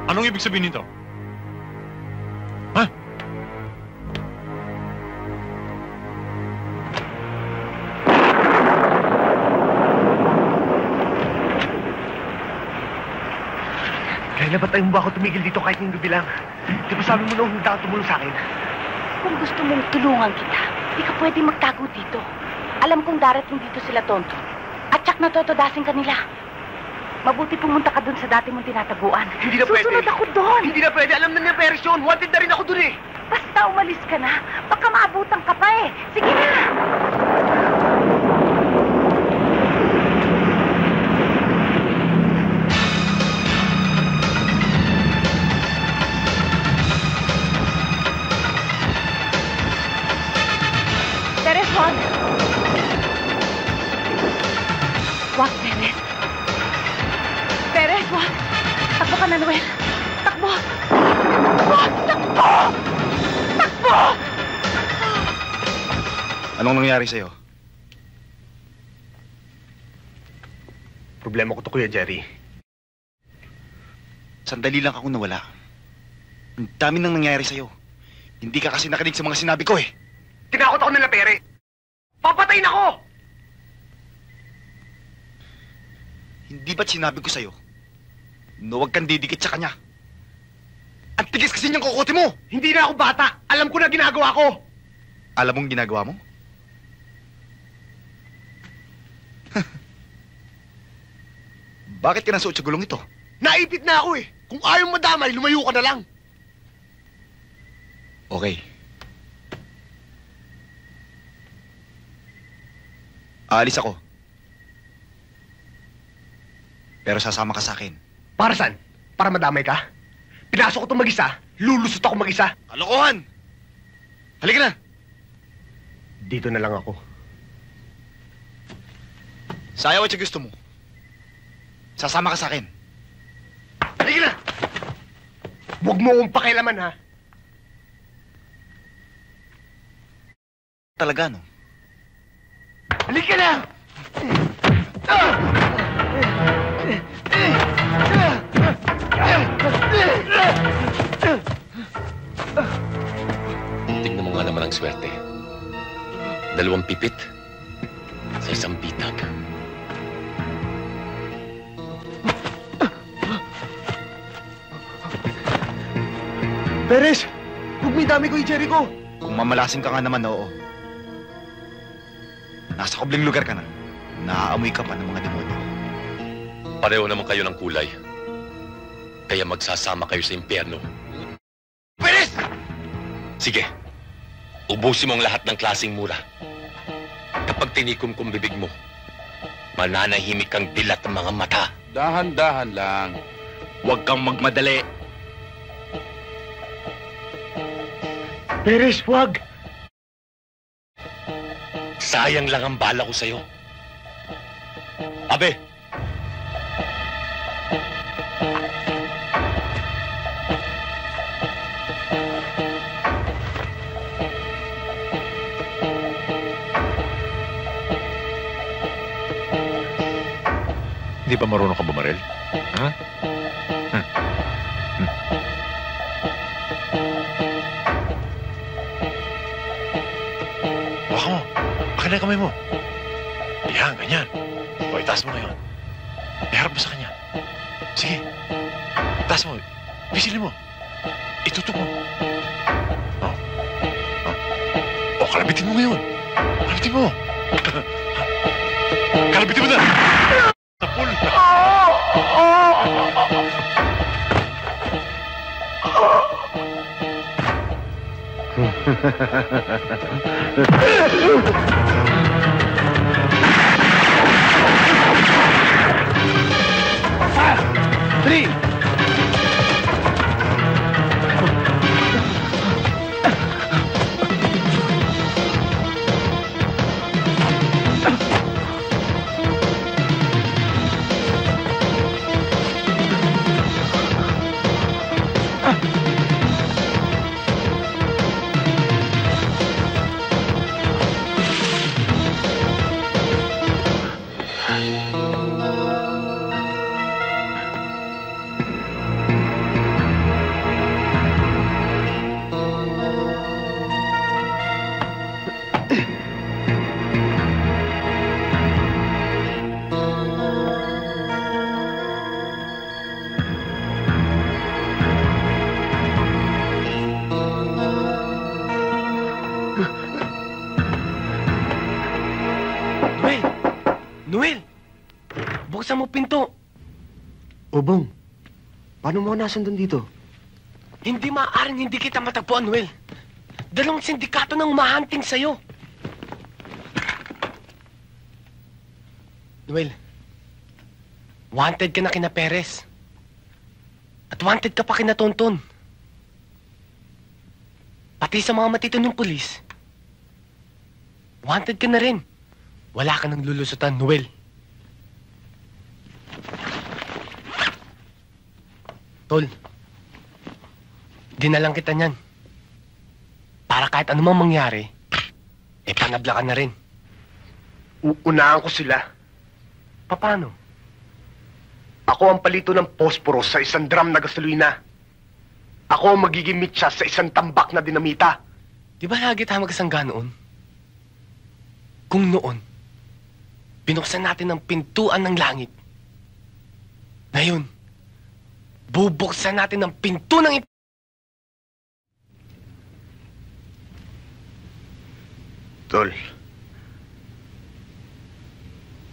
Anong ibig sabihin nito? Ha? Kaya ba't ayaw mo ba ako tumigil dito kahit ng gabi lang? Di ba sabi mo noong hindi ka tumulong sa akin? Kung gusto mong tulungan kita, di ka pwede magtago dito. Alam kong darating dito sila tonto. At tsak na totodasin ka nila. Mabuti pumunta ka dun sa dati mong tinataguan. Hindi na pwede. Susunod ako doon. Hindi na pwede. Alam na niya Perez yun. Wanted na rin ako dun eh. Basta umalis ka na. Baka maabutan ka pa eh. Sige na. Takbo! Takbo! Takbo! Anong nangyari sa'yo? Problema ko to, Kuya Jerry. Sandali lang ako nawala. Ang dami nang nangyari sa'yo. Hindi ka kasi nakinig sa mga sinabi ko eh. Tinakot ako nila, Pere. Papatayin ako! Hindi ba't sinabi ko sa'yo na huwag kang didikit sa kanya? Ang tigis kasi niyang kukote mo! Hindi na ako bata. Alam ko na ginagawa ko. Alam mong ginagawa mo? Bakit ka nasuot sa gulong ito? Naipit na ako eh. Kung ayaw madamay, lumayo ka na lang. Okay. Aalis ako. Pero sasama ka sa akin. Para saan? Para madamay ka? Pinasok ko itong mag-isa, lulusot ako mag-isa. Kalokohan! Halika na! Dito na lang ako. Sayaw at sa gusto mo. Sasama ka sa akin. Halika na! Huwag mo akong pakialaman, ha? Talaga, no? Halika na! Tignan mo nga naman ang swerte. 2 pipit sa isang bitag. Perez! Huwag may dami ko, Jericho! Kung mamalasin ka nga naman, oo. Nasa kubling lugar ka na. Naaamoy ka pa ng mga demonyo. Pareho naman kayo ng kulay. Kaya magsasama kayo sa impyerno. Perez! Sige. Ubusin mo ang lahat ng klaseng mura. Kapag tinikom kong bibig mo, mananahimik kang dilat ng mga mata. Dahan-dahan lang. Huwag kang magmadali. Perez, wag! Sayang lang ang bala ko sa'yo. Abe! Hindi ba marunong ka bumaril? Ha? Baka mo. Baka na yung kamay mo. Yan, ganyan. O, itaas mo na yun. Iharap mo sa kanya. Sige. Itaas mo. Pisilin mo. Itutok mo. O, kalabitin mo ngayon. Kalabitin mo. Kalabitin mo na. Sa pool. Three! Noel! Buksan mo pinto! Obong, paano mo nasundan dito? Hindi maaaring hindi kita matagpuan, Noel. 2 sindikato nang umahunting sa'yo. Noel, wanted ka na kina Perez. At wanted ka pa kina Tonton. Pati sa mga matitinong pulis. Wanted ka na rin. Wala ka nang lulusutan, Noel. Tol, Dinalang kita niyan. Para kahit anumang mangyari, panabla ka na rin. Uunahan ko sila. Paano? Ako ang palito ng posporos sa isang drum na gasolina. Ako ang magiging mitsa sa isang tambak na dinamita. Di ba lagi tayo magkasangga noon? Kung noon, binuksan natin ang pintuan ng langit. Ngayon, bubuksan natin ang pinto ng Tol,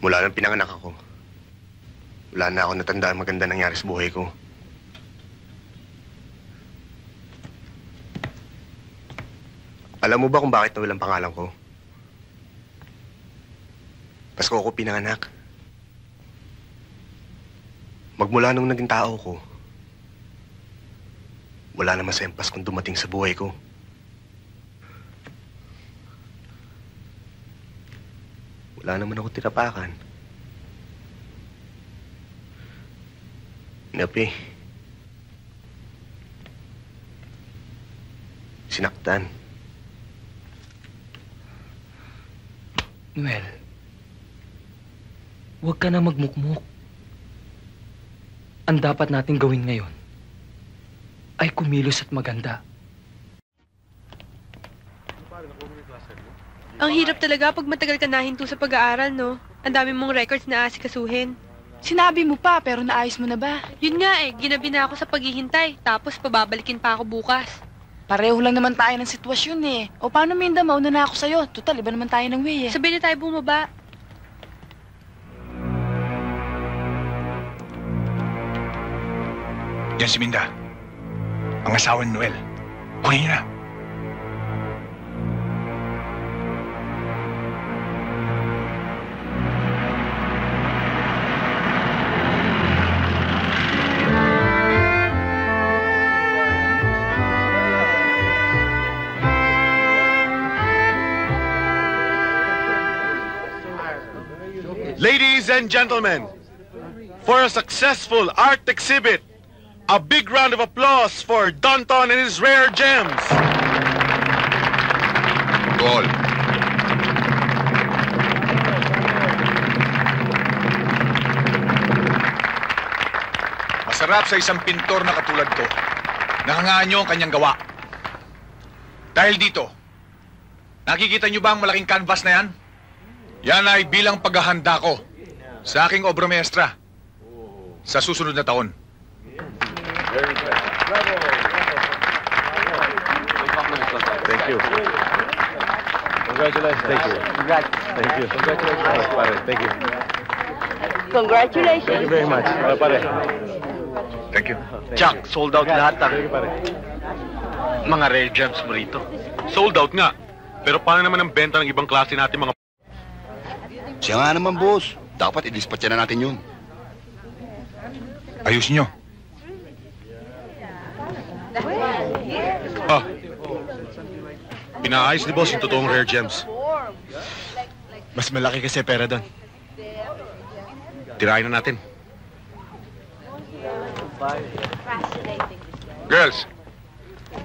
mula nang pinanganak ako, wala na ako natandaan maganda nangyari sa buhay ko. Alam mo ba kung bakit nawalan pangalan ko? Pasko ako pinanganak. Magmula nung naging tao ko, wala na masayang Paskong dumating sa buhay ko. Wala naman ako tinapakan. Inapi. Sinaktan. Noel, huwag ka na magmukmuk. Ang dapat nating gawin ngayon ay kumilos at maganda. Ang hirap talaga pag matagal ka nahinto sa pag-aaral, no? Ang dami mong records na aasikasuhin. Sinabi mo pa, pero naayos mo na ba? Yun nga ginabi na ako sa paghihintay. Tapos pababalikin pa ako bukas. Pareho lang naman tayo ng sitwasyon eh. O paano, Minda, mauna na ako sa'yo? Total, iba naman tayo ng way eh. Sabay na tayo bumaba. Yan si Minda. Ang asawa ni Noel. Kunin niyo na. Ladies and gentlemen, for a successful art exhibit, a big round of applause for Danton and his rare gems. Goal. Masarap sa isang pintor na katulad ko. Nakanganyo ang kanyang gawa. Dahil dito, nakikita niyo ba ang malaking canvas na yan? Yan ay bilang paghahanda ko sa aking obra maestra sa susunod na taon. Thank you. Congratulations. Thank you. Thank you. Congratulations, pare. Thank you. Congratulations. Thank you very much. Pare. Thank you. Chuck, sold out lahat ng mga rare gems mo rito. Sold out nga. Pero paano naman ang benta ng ibang klase natin mga... Siya nga naman, boss. Dapat i-dispatch na natin yun. Ayusin nyo. Ah, pinaayos ni boss yung totoong rare gems. Mas malaki kasi pera doon. Tirahin na natin. Girls,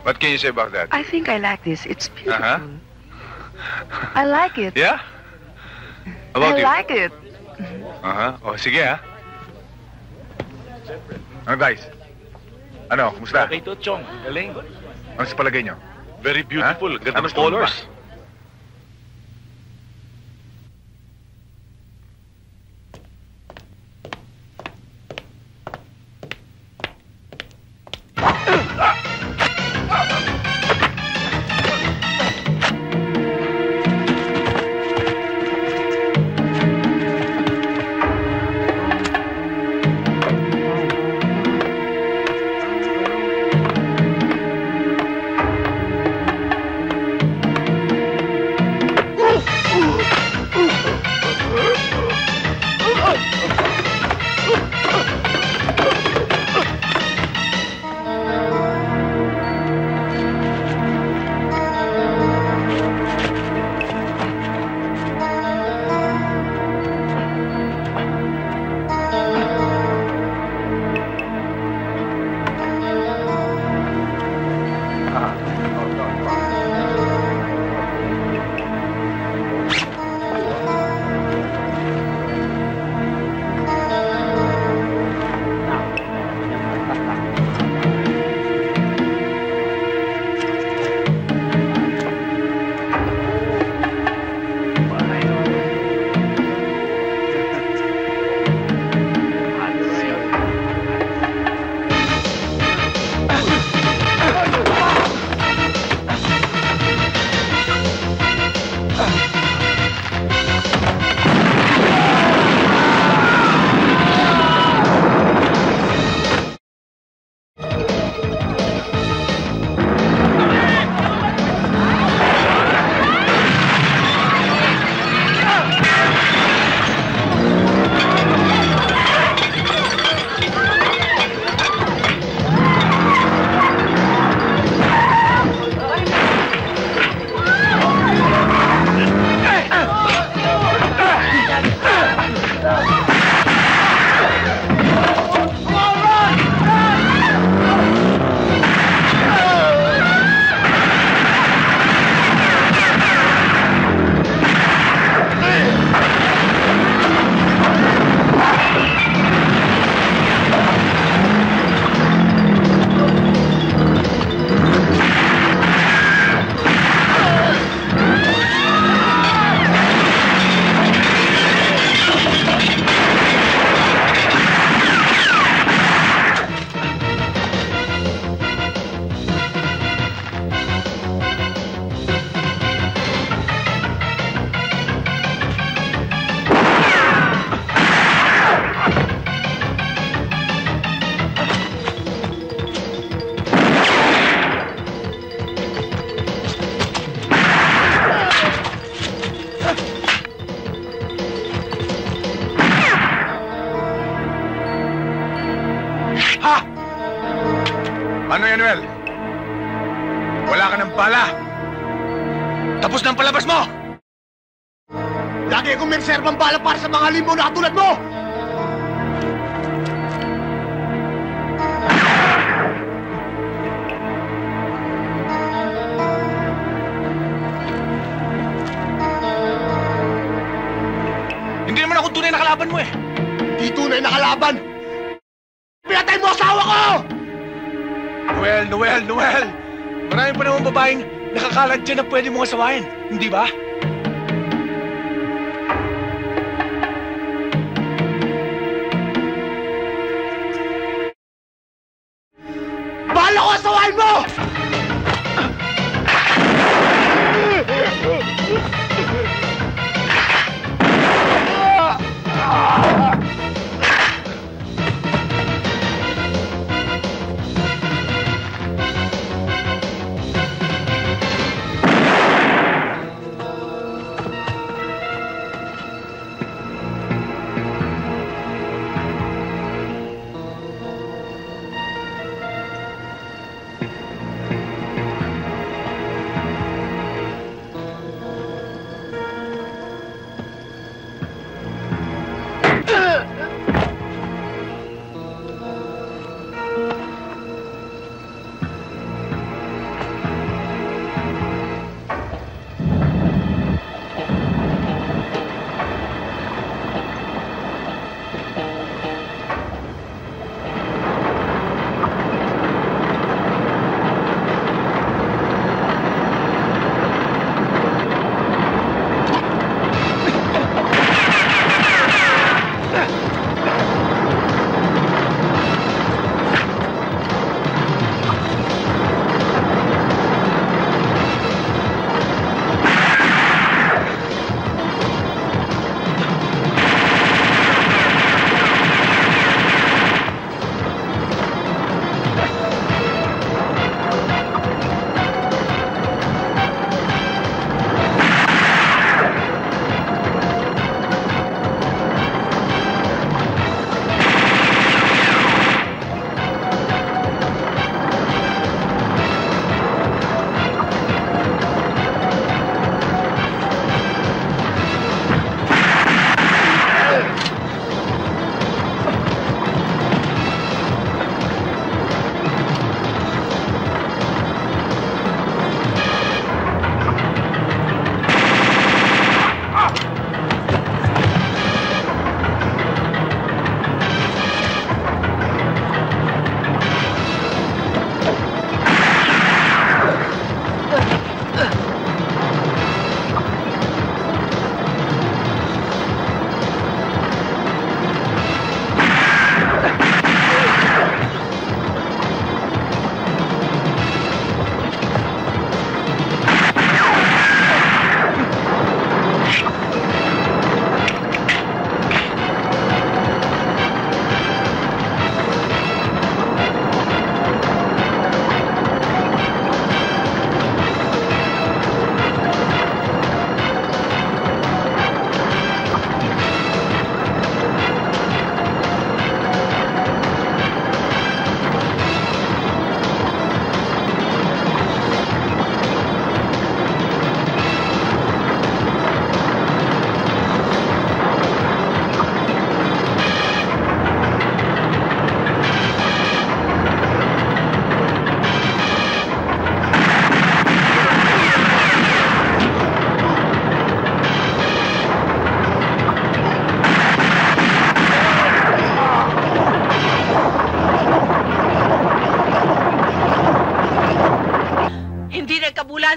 what can you say about that? I think I like this. It's beautiful. Uh-huh. I like it. Yeah? How about I you? like it. O, sige ha. Ano guys? Ano, kumusta? Okay to, Chong. Galing. Ano sa palagay nyo? Very beautiful. Ganda Ano ng colors. Ano yan, Noel? Wala ka ng bala. Tapos na ang palabas mo! Lagi akong may reserbang bala para sa mga limbo na katulad mo! Hindi naman ako tunay na kalaban mo eh. Di tunay na kalaban! Pinatay mo asawa ko! Noel! Marami pa naman babaeng nakakalat dyan na pwede mong asawain. Hindi ba? Bahala ko asawain mo!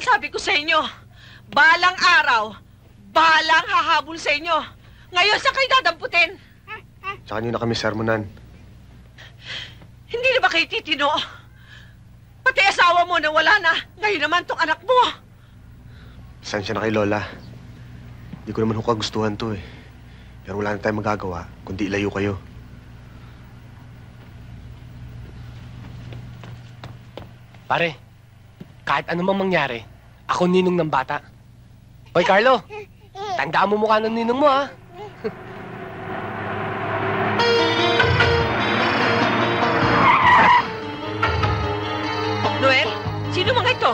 Sabi ko sa inyo, balang araw, balang hahabol sa inyo. Ngayon, saan kayo dadamputin? Sa kanyo na kami sermonan. Hindi na ba kayo titino? Pati asawa mo na wala na. Ngayon naman tong anak mo. Pasensya na kay Lola. Hindi ko naman ho kagustuhan to eh. Pero wala na tayong magagawa, kundi ilayo kayo. Pare, kahit ano mang mangyari, ako ninong ng bata. Hoy, Carlo, tandaan mo mukha ng ninong mo, ha? Noel, sino mga ito?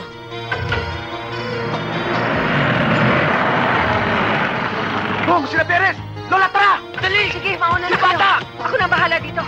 Bong, sila Perez! Lola, tara! Dali! Sige, mauna na Yung bata! Ako na bahala dito.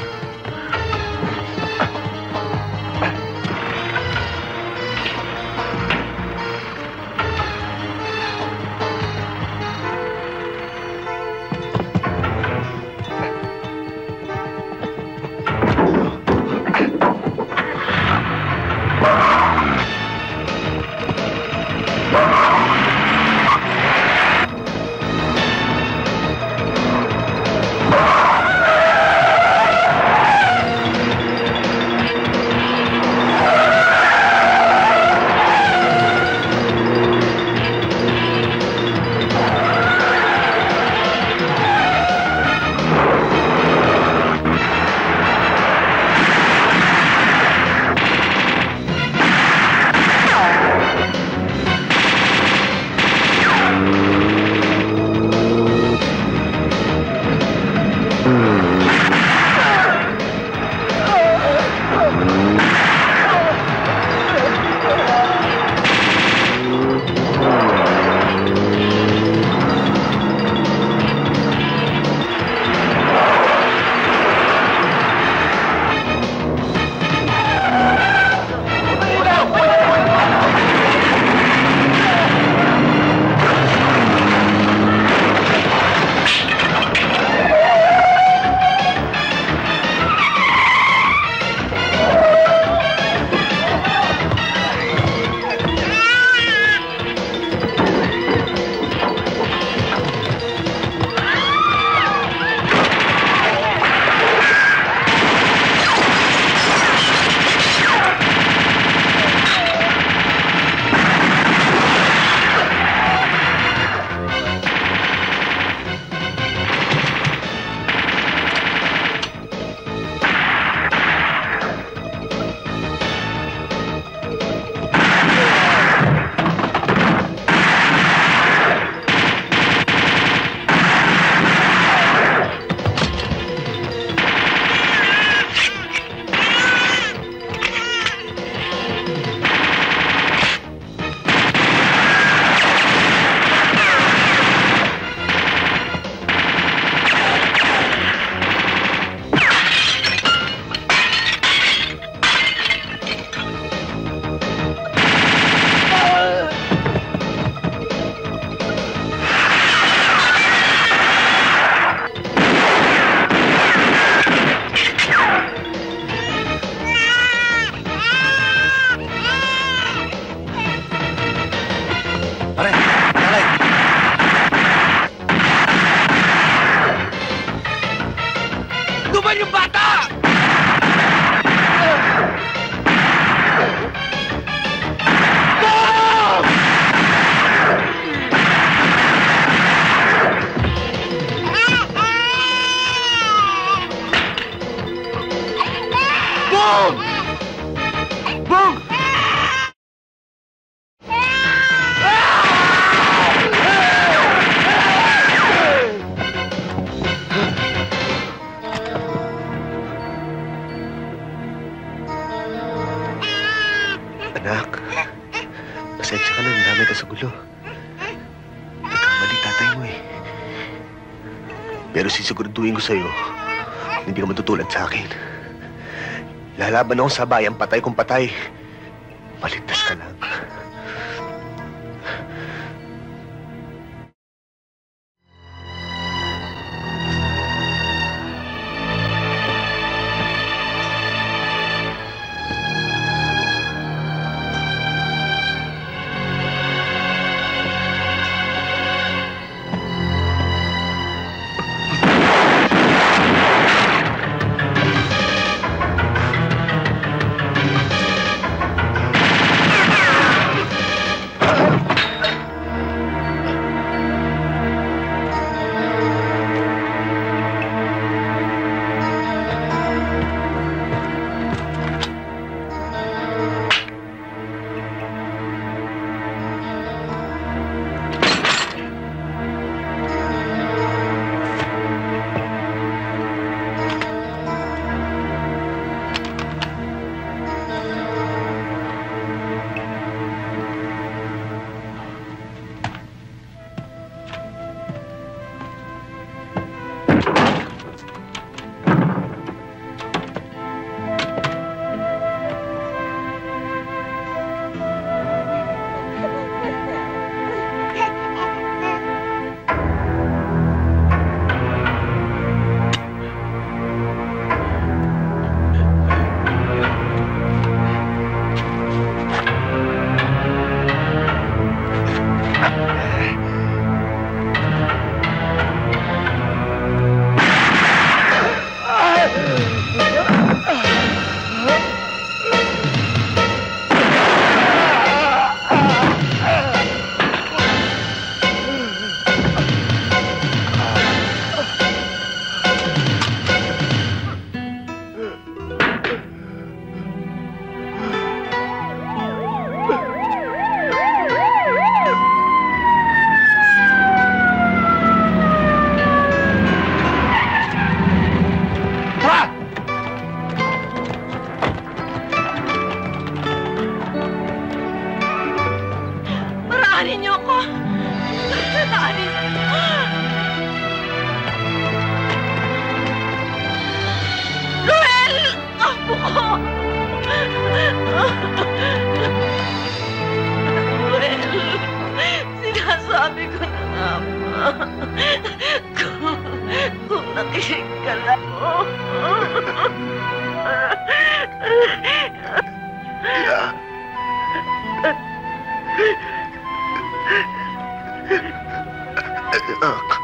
Anak, pasensya ka na, nadamay ka sa gulo. Nagkamali tatay mo eh. Pero sisiguraduhin ko sa'yo, hindi ka matutulad sa akin. Lalaban ako sa bayan, patay kung patay. Maligtas ka lang. Tulungan niyo ako. Naalis. Noel! Apo ko! Noel, sinasabi ko na nga ba? Kung nakinig ka lang. Anak.